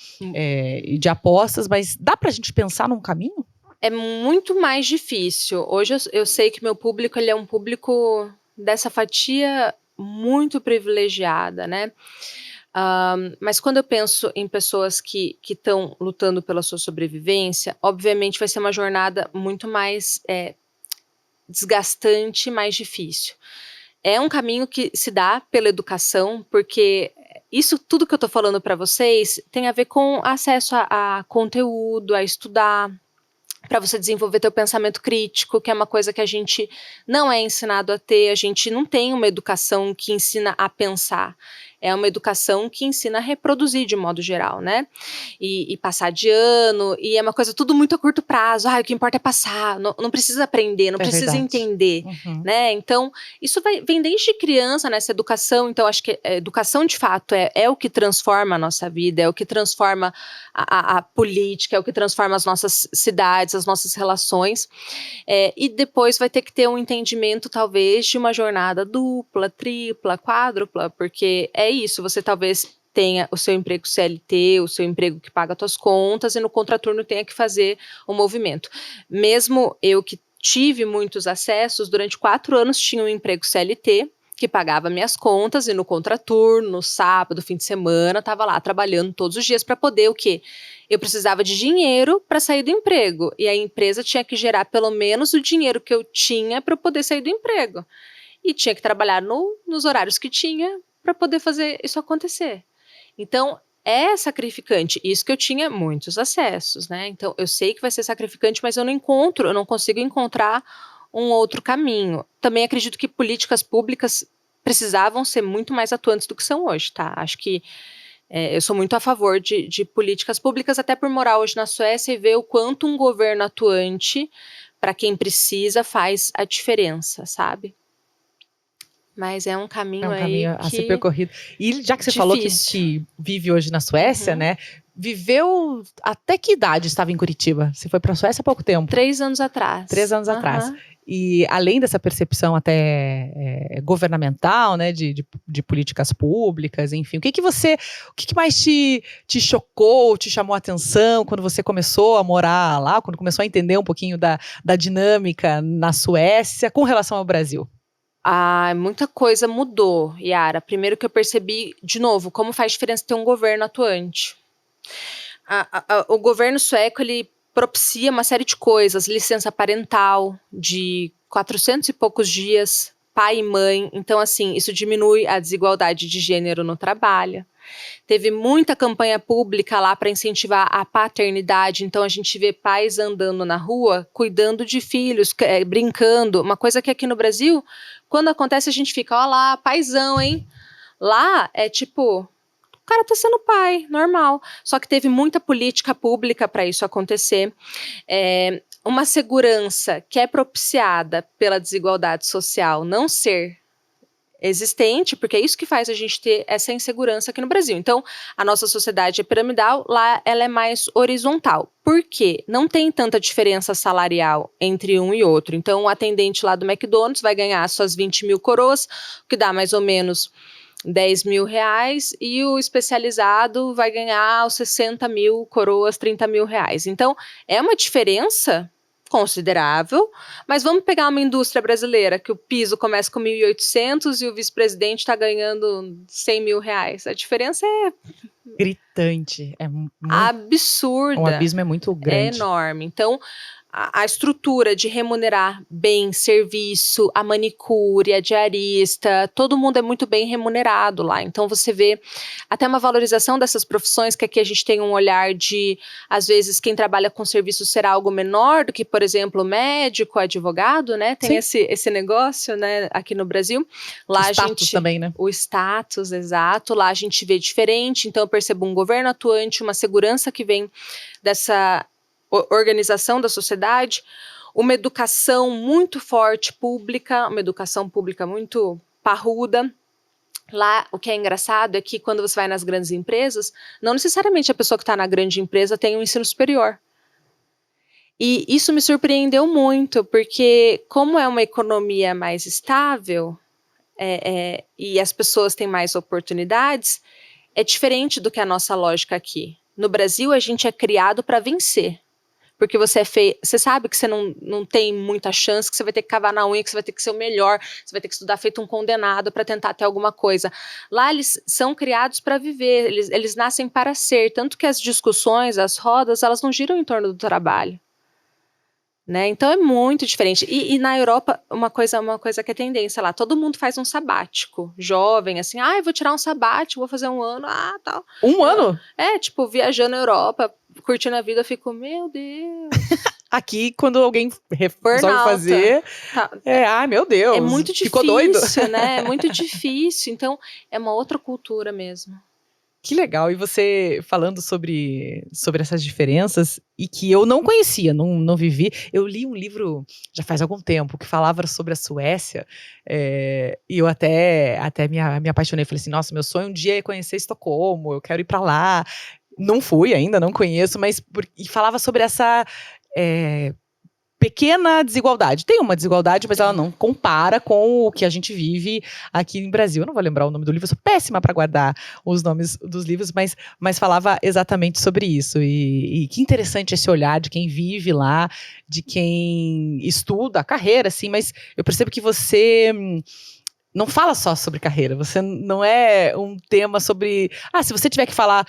de apostas, mas dá para a gente pensar num caminho? É muito mais difícil. Hoje eu sei que meu público ele é um público... dessa fatia muito privilegiada, né? Mas quando eu penso em pessoas que estão lutando pela sua sobrevivência, obviamente vai ser uma jornada muito mais desgastante, mais difícil. É um caminho que se dá pela educação, porque isso tudo que eu tô falando para vocês tem a ver com acesso a conteúdo, a estudar, para você desenvolver teu pensamento crítico, que é uma coisa que a gente não é ensinado a ter, a gente não tem uma educação que ensina a pensar. É uma educação que ensina a reproduzir de modo geral, né? E passar de ano, e é uma coisa tudo muito a curto prazo. O que importa é passar, não precisa aprender, não precisa entender, né? Então, isso vem desde criança, nessa educação. Então, acho que a educação, de fato, é o que transforma a nossa vida, é o que transforma a política, é o que transforma as nossas cidades, as nossas relações. E depois vai ter que ter um entendimento, talvez, de uma jornada dupla, tripla, quádrupla, porque é isso, você talvez tenha o seu emprego CLT, o seu emprego que paga as suas contas, e no contraturno tenha que fazer o movimento. Mesmo eu que tive muitos acessos, durante 4 anos tinha um emprego CLT, que pagava minhas contas, e no contraturno, no sábado, fim de semana, estava lá trabalhando todos os dias para poder o quê? Eu precisava de dinheiro para sair do emprego, e a empresa tinha que gerar pelo menos o dinheiro que eu tinha para eu poder sair do emprego. E tinha que trabalhar nos horários que tinha para poder fazer isso acontecer. Então, é sacrificante. Isso que eu tinha muitos acessos, né? Então, eu sei que vai ser sacrificante, mas eu não consigo encontrar um outro caminho. Também acredito que políticas públicas precisavam ser muito mais atuantes do que são hoje, tá? Acho que eu sou muito a favor de políticas públicas, até por morar hoje na Suécia e ver o quanto um governo atuante, para quem precisa, faz a diferença, sabe? Mas é um caminho aí a ser percorrido. E já que você falou que vive hoje na Suécia, né? Viveu até que idade estava em Curitiba? Você foi para a Suécia há pouco tempo? 3 anos atrás. 3 anos atrás. E além dessa percepção até governamental, né, de políticas públicas, enfim, o que mais te chocou, te chamou a atenção quando você começou a morar lá, quando começou a entender um pouquinho da dinâmica na Suécia com relação ao Brasil? Muita coisa mudou, Yara. Primeiro que eu percebi, de novo, como faz diferença ter um governo atuante. O governo sueco, ele propicia uma série de coisas, licença parental de 400 e poucos dias, pai e mãe. Então, assim, isso diminui a desigualdade de gênero no trabalho. Teve muita campanha pública lá para incentivar a paternidade, então a gente vê pais andando na rua, cuidando de filhos, brincando, uma coisa que aqui no Brasil, quando acontece a gente fica, ó lá, paizão, hein? Lá é tipo, o cara tá sendo pai, normal. Só que teve muita política pública para isso acontecer. Uma segurança que é propiciada pela desigualdade social não ser existente, porque é isso que faz a gente ter essa insegurança aqui no Brasil. Então, a nossa sociedade é piramidal, lá ela é mais horizontal. Por quê? Não tem tanta diferença salarial entre um e outro. Então, o atendente lá do McDonald's vai ganhar suas 20 mil coroas, o que dá mais ou menos 10 mil reais, e o especializado vai ganhar os 60 mil coroas, 30 mil reais. Então, é uma diferença considerável, mas vamos pegar uma indústria brasileira que o piso começa com 1.800 e o vice-presidente está ganhando 100 mil reais. A diferença é gritante, é absurda. O abismo é muito grande. É enorme. Então, a estrutura de remunerar bem serviço, a manicure, a diarista, todo mundo é muito bem remunerado lá. Então você vê até uma valorização dessas profissões, que aqui a gente tem um olhar de, às vezes, quem trabalha com serviço será algo menor do que, por exemplo, médico, advogado, né? Tem esse negócio, né, aqui no Brasil. Lá o status também, né? O status, exato. Lá a gente vê diferente, então eu percebo um governo atuante, uma segurança que vem dessa organização da sociedade, uma educação muito forte pública, uma educação pública muito parruda. Lá, o que é engraçado é que quando você vai nas grandes empresas, não necessariamente a pessoa que está na grande empresa tem um ensino superior. E isso me surpreendeu muito, porque como é uma economia mais estável e as pessoas têm mais oportunidades, é diferente do que a nossa lógica aqui. No Brasil, a gente é criado para vencer. Porque você sabe que você não tem muita chance, que você vai ter que cavar na unha, que você vai ter que ser o melhor, você vai ter que estudar feito um condenado para tentar ter alguma coisa. Lá eles são criados para viver, eles nascem para ser, tanto que as discussões, as rodas, elas não giram em torno do trabalho. Né? Então é muito diferente. E na Europa, uma coisa que é tendência lá, todo mundo faz um sabático, jovem, assim, eu vou tirar um sabático, vou fazer um ano, tal. Um ano? Tipo, viajando na Europa, curtindo a vida, eu fico, meu Deus. Aqui, quando alguém resolve fazer, meu Deus, é muito difícil, ficou doido. Né? É muito difícil, então é uma outra cultura mesmo. Que legal, e você falando sobre essas diferenças, e que eu não conhecia, não vivi. Eu li um livro, já faz algum tempo, que falava sobre a Suécia, e eu até me apaixonei, falei assim, nossa, meu sonho um dia é conhecer Estocolmo, eu quero ir para lá. Não fui ainda, não conheço, e falava sobre essa pequena desigualdade. Tem uma desigualdade, mas ela não compara com o que a gente vive aqui no Brasil. Eu não vou lembrar o nome do livro, eu sou péssima para guardar os nomes dos livros, mas falava exatamente sobre isso. E que interessante esse olhar de quem vive lá, de quem estuda a carreira, assim, mas eu percebo que você não fala só sobre carreira, você não é um tema sobre... se você tiver que falar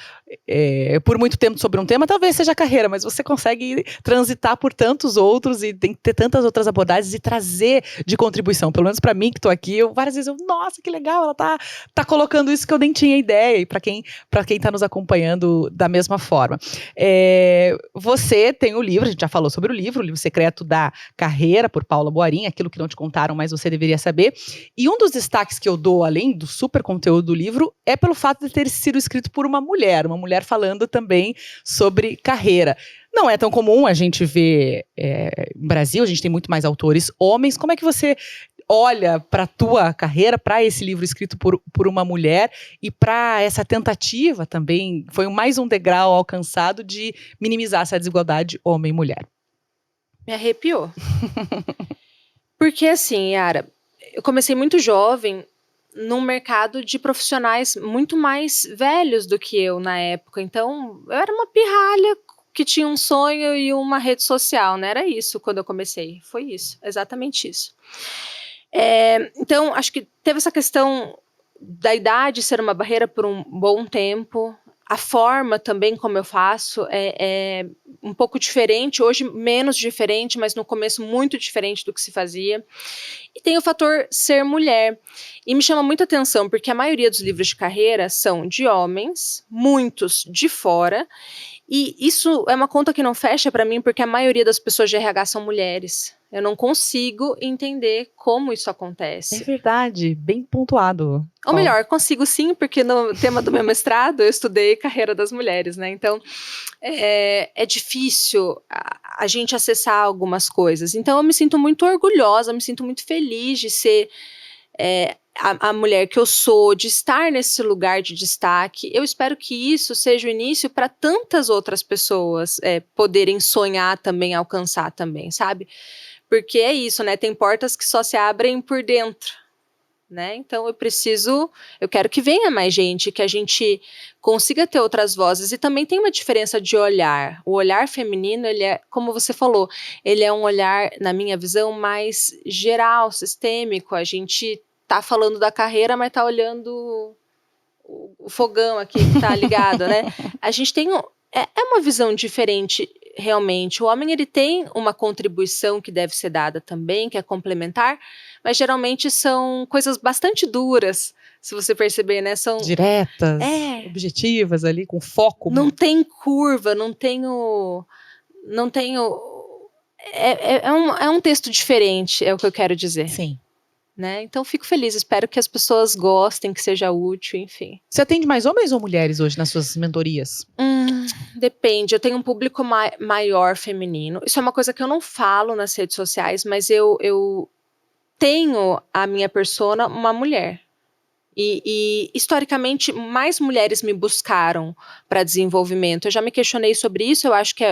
por muito tempo sobre um tema, talvez seja carreira, mas você consegue transitar por tantos outros e tem que ter tantas outras abordagens e trazer de contribuição. Pelo menos para mim que estou aqui, várias vezes nossa, que legal, ela tá colocando isso que eu nem tinha ideia, e para quem está nos acompanhando da mesma forma. Você tem o livro, a gente já falou sobre o livro Secreto da Carreira, por Paula Boarin, aquilo que não te contaram, mas você deveria saber. E um dos destaques que eu dou, além do super conteúdo do livro, é pelo fato de ter sido escrito por uma mulher falando também sobre carreira. Não é tão comum a gente ver no Brasil, a gente tem muito mais autores homens. Como é que você olha para a tua carreira, para esse livro escrito por uma mulher e para essa tentativa também, foi mais um degrau alcançado de minimizar essa desigualdade homem-mulher? Me arrepiou. Porque assim, Yara, eu comecei muito jovem num mercado de profissionais muito mais velhos do que eu na época. Então, eu era uma pirralha que tinha um sonho e uma rede social, né? Era isso quando eu comecei. Foi isso, exatamente isso. Então, acho que teve essa questão da idade ser uma barreira por um bom tempo. A forma também como eu faço é um pouco diferente, hoje menos diferente, mas no começo muito diferente do que se fazia. E tem o fator ser mulher. E me chama muita atenção, porque a maioria dos livros de carreira são de homens, muitos de fora, e isso é uma conta que não fecha para mim, porque a maioria das pessoas de RH são mulheres. Eu não consigo entender como isso acontece. É verdade, bem pontuado. Ou melhor, consigo sim, porque no tema do meu mestrado eu estudei carreira das mulheres, né? Então, é difícil a gente acessar algumas coisas. Então, eu me sinto muito orgulhosa, me sinto muito feliz de ser a mulher que eu sou, de estar nesse lugar de destaque. Eu espero que isso seja o início para tantas outras pessoas poderem sonhar também, alcançar também, sabe? Porque é isso, né? Tem portas que só se abrem por dentro, né? Então eu quero que venha mais gente, que a gente consiga ter outras vozes. E também tem uma diferença de olhar. O olhar feminino, ele é, como você falou, ele é um olhar, na minha visão, mais geral, sistêmico. A gente tá falando da carreira, mas tá olhando o fogão aqui que tá ligado, né? A gente tem uma visão diferente, realmente. O homem, ele tem uma contribuição que deve ser dada também, que é complementar, mas geralmente são coisas bastante duras, se você perceber, né? São diretas, objetivas ali, com foco. Não tem curva, não tenho. É um texto diferente, é o que eu quero dizer. Sim. Né? Então, fico feliz, espero que as pessoas gostem, que seja útil, enfim. Você atende mais homens ou mulheres hoje nas suas mentorias? Depende, eu tenho um público maior feminino. Isso é uma coisa que eu não falo nas redes sociais, mas eu tenho a minha persona uma mulher. E historicamente, mais mulheres me buscaram para desenvolvimento. Eu já me questionei sobre isso. Eu acho que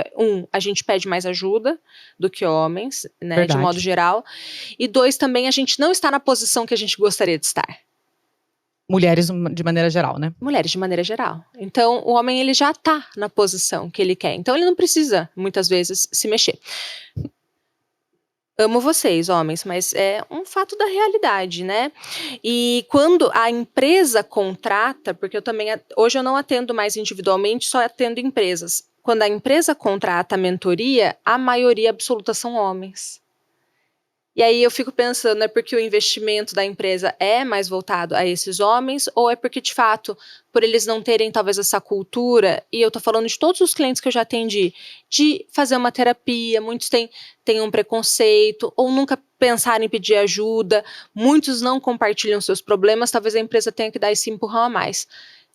a gente pede mais ajuda do que homens, né, de modo geral. E 2, também a gente não está na posição que a gente gostaria de estar. Mulheres de maneira geral, né? Mulheres de maneira geral. Então, o homem, ele já está na posição que ele quer. Então, ele não precisa, muitas vezes, se mexer. Amo vocês, homens, mas é um fato da realidade, né? E quando a empresa contrata, porque hoje eu não atendo mais individualmente, só atendo empresas. Quando a empresa contrata a mentoria, a maioria absoluta são homens. E aí eu fico pensando, é porque o investimento da empresa é mais voltado a esses homens, ou é porque, de fato, por eles não terem talvez essa cultura, e eu tô falando de todos os clientes que eu já atendi, de fazer uma terapia, muitos têm um preconceito, ou nunca pensaram em pedir ajuda, muitos não compartilham seus problemas, talvez a empresa tenha que dar esse empurrão a mais.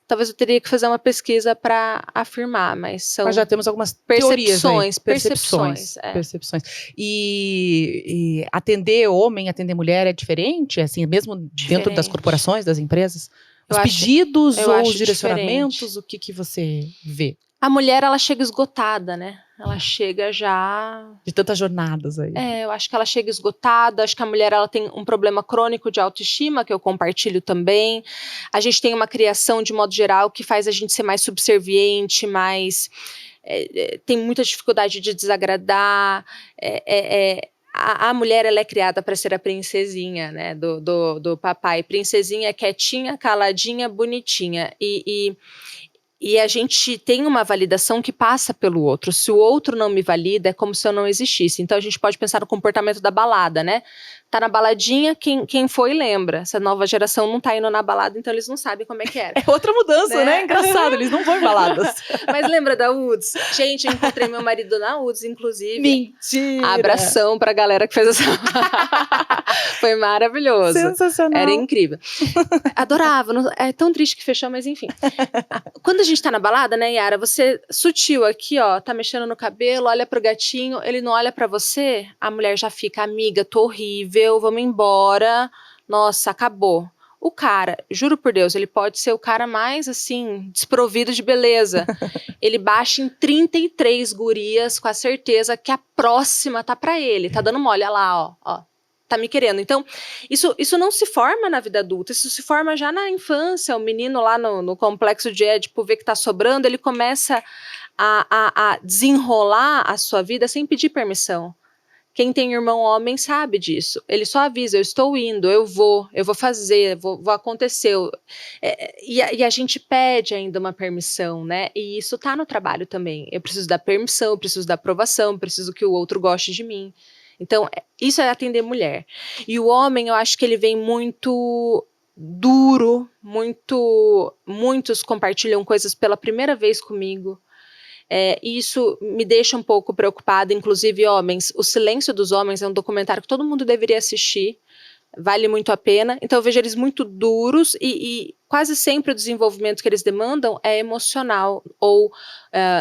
Talvez eu teria que fazer uma pesquisa para afirmar, mas já temos algumas percepções. Percepções. E atender homem, atender mulher é diferente? Assim, mesmo dentro das corporações, das empresas? Os pedidos ou os direcionamentos, o que você vê? A mulher, ela chega esgotada, né? Ela chega já... De tantas jornadas aí. Eu acho que ela chega esgotada, acho que a mulher, ela tem um problema crônico de autoestima, que eu compartilho também. A gente tem uma criação, de modo geral, que faz a gente ser mais subserviente, mais... tem muita dificuldade de desagradar. a mulher, ela é criada para ser a princesinha, né, do papai. Princesinha quietinha, caladinha, bonitinha. E a gente tem uma validação que passa pelo outro. Se o outro não me valida, é como se eu não existisse. Então a gente pode pensar no comportamento da balada, né? Tá na baladinha, quem foi lembra. Essa nova geração não tá indo na balada, então eles não sabem como é que era. É outra mudança, né? Engraçado, eles não vão em baladas. Mas lembra da UDS? Gente, eu encontrei meu marido na UDS, inclusive. Mentira! Abração pra galera que fez essa... Foi maravilhoso. Sensacional. Era incrível. Adorava. É tão triste que fechou, mas enfim. Quando a gente tá na balada, né, Yara? Você sutil aqui, ó, tá mexendo no cabelo, olha pro gatinho, ele não olha pra você, a mulher já fica, amiga, tô horrível, vamos embora, nossa, acabou. O cara, juro por Deus, ele pode ser o cara mais, assim, desprovido de beleza. Ele baixa em 33 gurias com a certeza que a próxima tá pra ele, tá dando mole, olha lá, ó, tá me querendo. Então, isso não se forma na vida adulta, isso se forma já na infância. O menino lá no complexo de Édipo vê que tá sobrando, ele começa a desenrolar a sua vida sem pedir permissão. Quem tem irmão homem sabe disso. Ele só avisa, eu estou indo, eu vou fazer, vou acontecer. E a gente pede ainda uma permissão, né? E isso tá no trabalho também. Eu preciso da permissão, eu preciso da aprovação, eu preciso que o outro goste de mim. Então, isso é atender mulher. E o homem, eu acho que ele vem muito duro, muitos compartilham coisas pela primeira vez comigo. E isso me deixa um pouco preocupada, inclusive homens. O Silêncio dos Homens é um documentário que todo mundo deveria assistir, vale muito a pena. Então eu vejo eles muito duros e quase sempre o desenvolvimento que eles demandam é emocional ou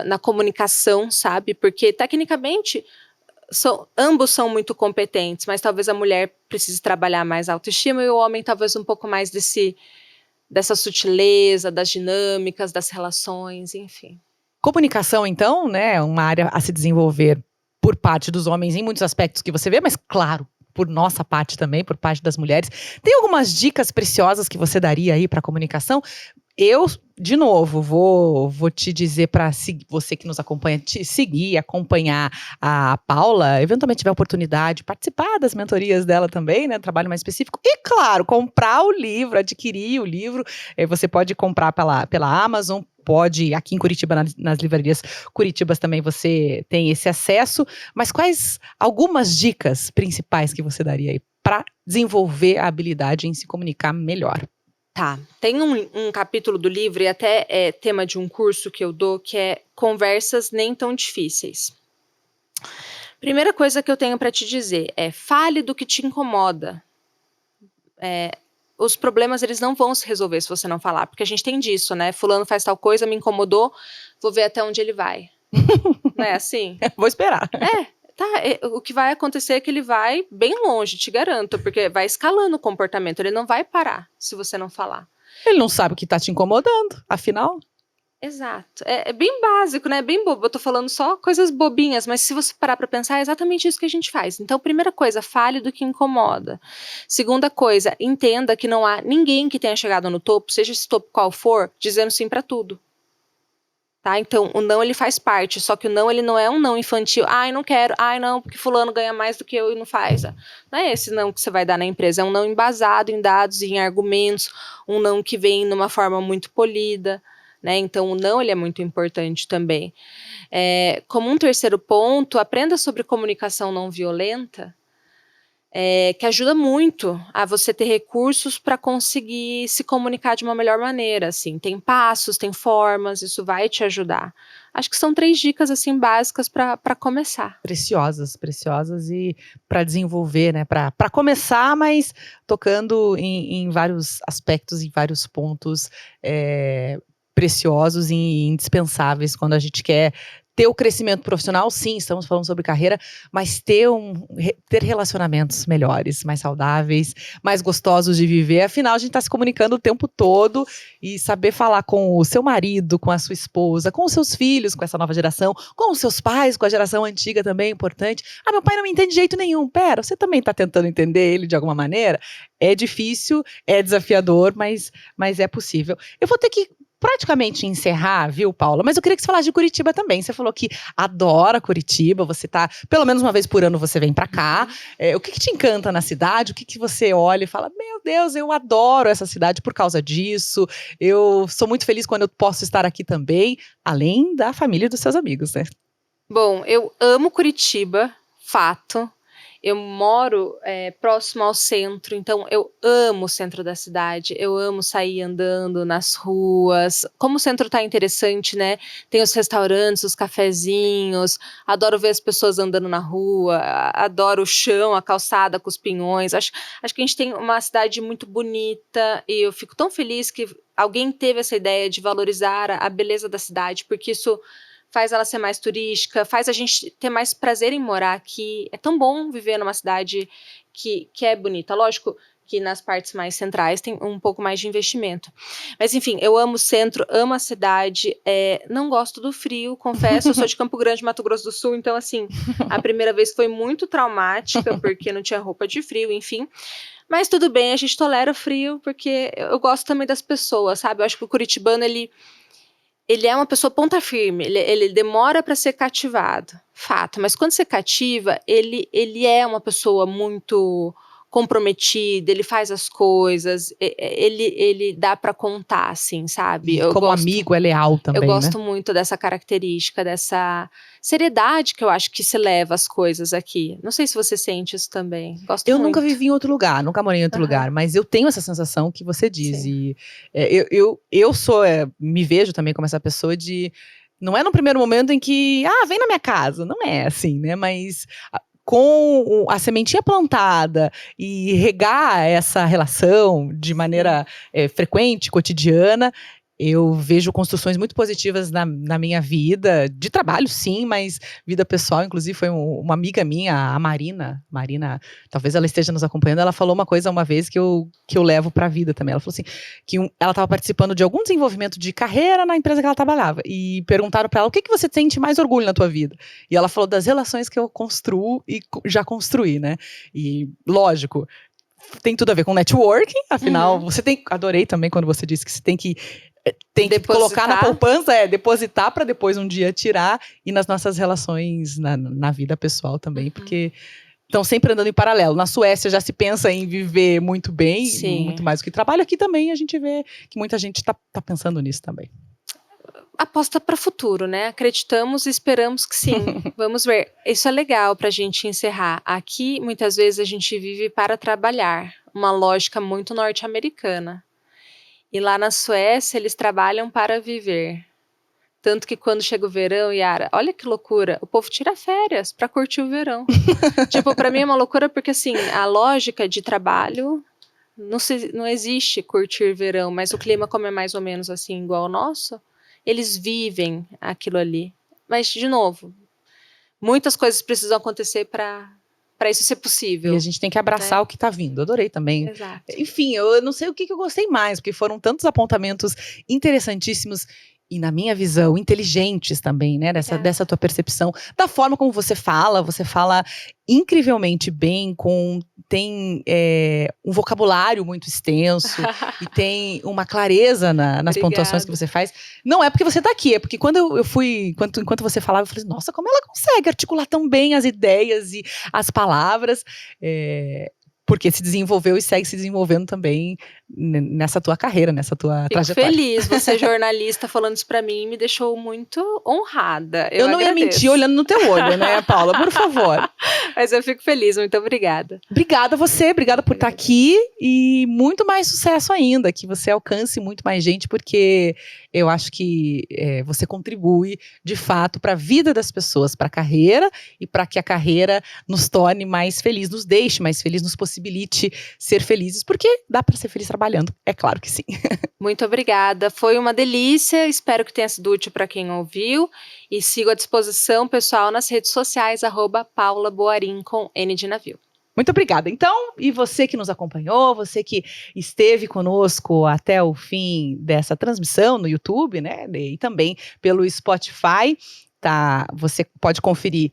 na comunicação, sabe? Porque tecnicamente ambos são muito competentes, mas talvez a mulher precise trabalhar mais a autoestima e o homem talvez um pouco mais dessa sutileza, das dinâmicas, das relações, enfim. Comunicação, então, né, é uma área a se desenvolver por parte dos homens em muitos aspectos que você vê, mas claro, por nossa parte também, por parte das mulheres. Tem algumas dicas preciosas que você daria aí para a comunicação? Eu, de novo, vou te dizer para você que nos acompanha, te seguir, acompanhar a Paula, eventualmente tiver a oportunidade, participar das mentorias dela também, né, trabalho mais específico. E, claro, comprar o livro, adquirir o livro. Você pode comprar pela Amazon, pode, aqui em Curitiba, nas livrarias Curitibas também você tem esse acesso. Mas quais algumas dicas principais que você daria aí para desenvolver a habilidade em se comunicar melhor? Tá, tem um capítulo do livro, e até é tema de um curso que eu dou, que é Conversas Nem Tão Difíceis. Primeira coisa que eu tenho para te dizer é: fale do que te incomoda. Os problemas, eles não vão se resolver se você não falar, porque a gente tem disso, né? Fulano faz tal coisa, me incomodou, vou ver até onde ele vai. Não é assim? Vou esperar. O que vai acontecer é que ele vai bem longe, te garanto, porque vai escalando o comportamento, ele não vai parar se você não falar. Ele não sabe o que tá te incomodando, afinal. Exato. É bem básico, né? Bem bobo. Eu tô falando só coisas bobinhas, mas se você parar pra pensar, é exatamente isso que a gente faz. Então, primeira coisa, fale do que incomoda. Segunda coisa, entenda que não há ninguém que tenha chegado no topo, seja esse topo qual for, dizendo sim pra tudo. Tá? Então, o não, ele faz parte, só que o não, ele não é um não infantil. Ai, não quero. Ai, não, porque fulano ganha mais do que eu e não faz. Não é esse não que você vai dar na empresa, é um não embasado em dados, em argumentos, um não que vem numa forma muito polida. Né? Então, o não, ele é muito importante também. Como um terceiro ponto, aprenda sobre comunicação não violenta, que ajuda muito a você ter recursos para conseguir se comunicar de uma melhor maneira. Assim. Tem passos, tem formas, isso vai te ajudar. Acho que são 3 dicas assim, básicas para começar. Preciosas e para desenvolver, né? Para começar, mas tocando em vários aspectos, em vários pontos preciosos e indispensáveis quando a gente quer ter o crescimento profissional. Sim, estamos falando sobre carreira, mas ter relacionamentos melhores, mais saudáveis, mais gostosos de viver. Afinal, a gente está se comunicando o tempo todo e saber falar com o seu marido, com a sua esposa, com os seus filhos, com essa nova geração, com os seus pais, com a geração antiga também é importante. Ah, meu pai não me entende de jeito nenhum. Pera, você também está tentando entender ele de alguma maneira? É difícil, é desafiador, mas é possível. Eu vou ter que praticamente encerrar, viu, Paula? Mas eu queria que você falasse de Curitiba também. Você falou que adora Curitiba, você tá, pelo menos uma vez por ano você vem pra cá. O que te encanta na cidade? O que você olha e fala, meu Deus, eu adoro essa cidade por causa disso. Eu sou muito feliz quando eu posso estar aqui também, além da família e dos seus amigos, né? Bom, eu amo Curitiba, fato. Eu moro próximo ao centro, então eu amo o centro da cidade, eu amo sair andando nas ruas. Como o centro tá interessante, né? Tem os restaurantes, os cafezinhos, adoro ver as pessoas andando na rua, adoro o chão, a calçada com os pinhões. Acho que a gente tem uma cidade muito bonita e eu fico tão feliz que alguém teve essa ideia de valorizar a beleza da cidade, porque isso faz ela ser mais turística, faz a gente ter mais prazer em morar aqui. É tão bom viver numa cidade que é bonita. Lógico que nas partes mais centrais tem um pouco mais de investimento. Mas enfim, eu amo o centro, amo a cidade, não gosto do frio, confesso, eu sou de Campo Grande, Mato Grosso do Sul, então assim, a primeira vez foi muito traumática, porque não tinha roupa de frio, enfim. Mas tudo bem, a gente tolera o frio, porque eu gosto também das pessoas, sabe? Eu acho que o curitibano, ele é uma pessoa ponta firme, ele demora para ser cativado, fato. Mas quando você cativa, ele é uma pessoa muito comprometida, ele faz as coisas, ele dá para contar, assim, sabe? E como amigo é leal também, eu gosto né? muito dessa característica, dessa seriedade que eu acho que se leva as coisas aqui. Não sei se você sente isso também. Gosto Eu muito. nunca vivi em outro lugar, nunca morei em outro lugar, mas eu tenho essa sensação que você diz. Sim. E eu sou, me vejo também como essa pessoa de. Não é no primeiro momento em que, vem na minha casa. Não é assim, né? Mas com a sementinha plantada e regar essa relação de maneira frequente, cotidiana, eu vejo construções muito positivas na minha vida, de trabalho sim, mas vida pessoal, inclusive foi uma amiga minha, a Marina, talvez ela esteja nos acompanhando, ela falou uma coisa uma vez que eu levo pra vida também, ela falou assim, que ela estava participando de algum desenvolvimento de carreira na empresa que ela trabalhava, e perguntaram pra ela, o que você sente mais orgulho na tua vida? E ela falou das relações que eu construo e já construí, né? E, lógico, tem tudo a ver com networking, afinal, adorei também quando você disse que você tem que colocar na poupança, depositar para depois um dia tirar, e nas nossas relações na vida pessoal também, porque estão sempre andando em paralelo. Na Suécia já se pensa em viver muito bem, muito mais do que trabalho. Aqui também a gente vê que muita gente está pensando nisso também. Aposta para o futuro, né? Acreditamos e esperamos que sim. Vamos ver. Isso é legal para a gente encerrar. Aqui, muitas vezes, a gente vive para trabalhar. Uma lógica muito norte-americana. E lá na Suécia, eles trabalham para viver. Tanto que quando chega o verão, Yara, olha que loucura, o povo tira férias para curtir o verão. Tipo, para mim é uma loucura porque, assim, a lógica de trabalho não existe curtir verão, mas o clima, como é mais ou menos assim, igual ao nosso, eles vivem aquilo ali. Mas, de novo, muitas coisas precisam acontecer para isso ser possível. E a gente tem que abraçar o que está vindo. Adorei também. Exato. Enfim, eu não sei o que eu gostei mais, porque foram tantos apontamentos interessantíssimos e, na minha visão, inteligentes também, né? Dessa tua percepção, da forma como você fala incrivelmente bem, tem um vocabulário muito extenso e tem uma clareza nas pontuações que você faz. Não é porque você está aqui, é porque quando eu fui, enquanto você falava, eu falei, nossa, como ela consegue articular tão bem as ideias e as palavras, porque se desenvolveu e segue se desenvolvendo também nessa tua carreira, nessa tua trajetória. Fico feliz, você jornalista falando isso pra mim me deixou muito honrada. Eu não ia mentir olhando no teu olho, né, Paula? Por favor. Mas eu fico feliz, muito obrigada. Obrigada a você, obrigada por estar aqui e muito mais sucesso ainda, que você alcance muito mais gente, porque eu acho que você contribui, de fato, para a vida das pessoas, para a carreira e para que a carreira nos torne mais felizes, nos deixe mais felizes, nos possibilite ser felizes, porque dá para ser feliz trabalhando, é claro que sim. Muito obrigada, foi uma delícia, espero que tenha sido útil para quem ouviu e sigo à disposição, pessoal, nas redes sociais, @paulaboarim com N de navio. Muito obrigada. Então, e você que nos acompanhou, você que esteve conosco até o fim dessa transmissão no YouTube, né, e também pelo Spotify, tá? Você pode conferir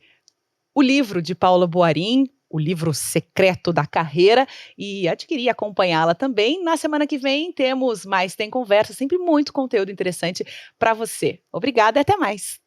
o livro de Paula Boarim, o livro secreto da carreira e adquirir e acompanhá-la também. Na semana que vem temos mais Tem Conversa, sempre muito conteúdo interessante para você. Obrigada e até mais.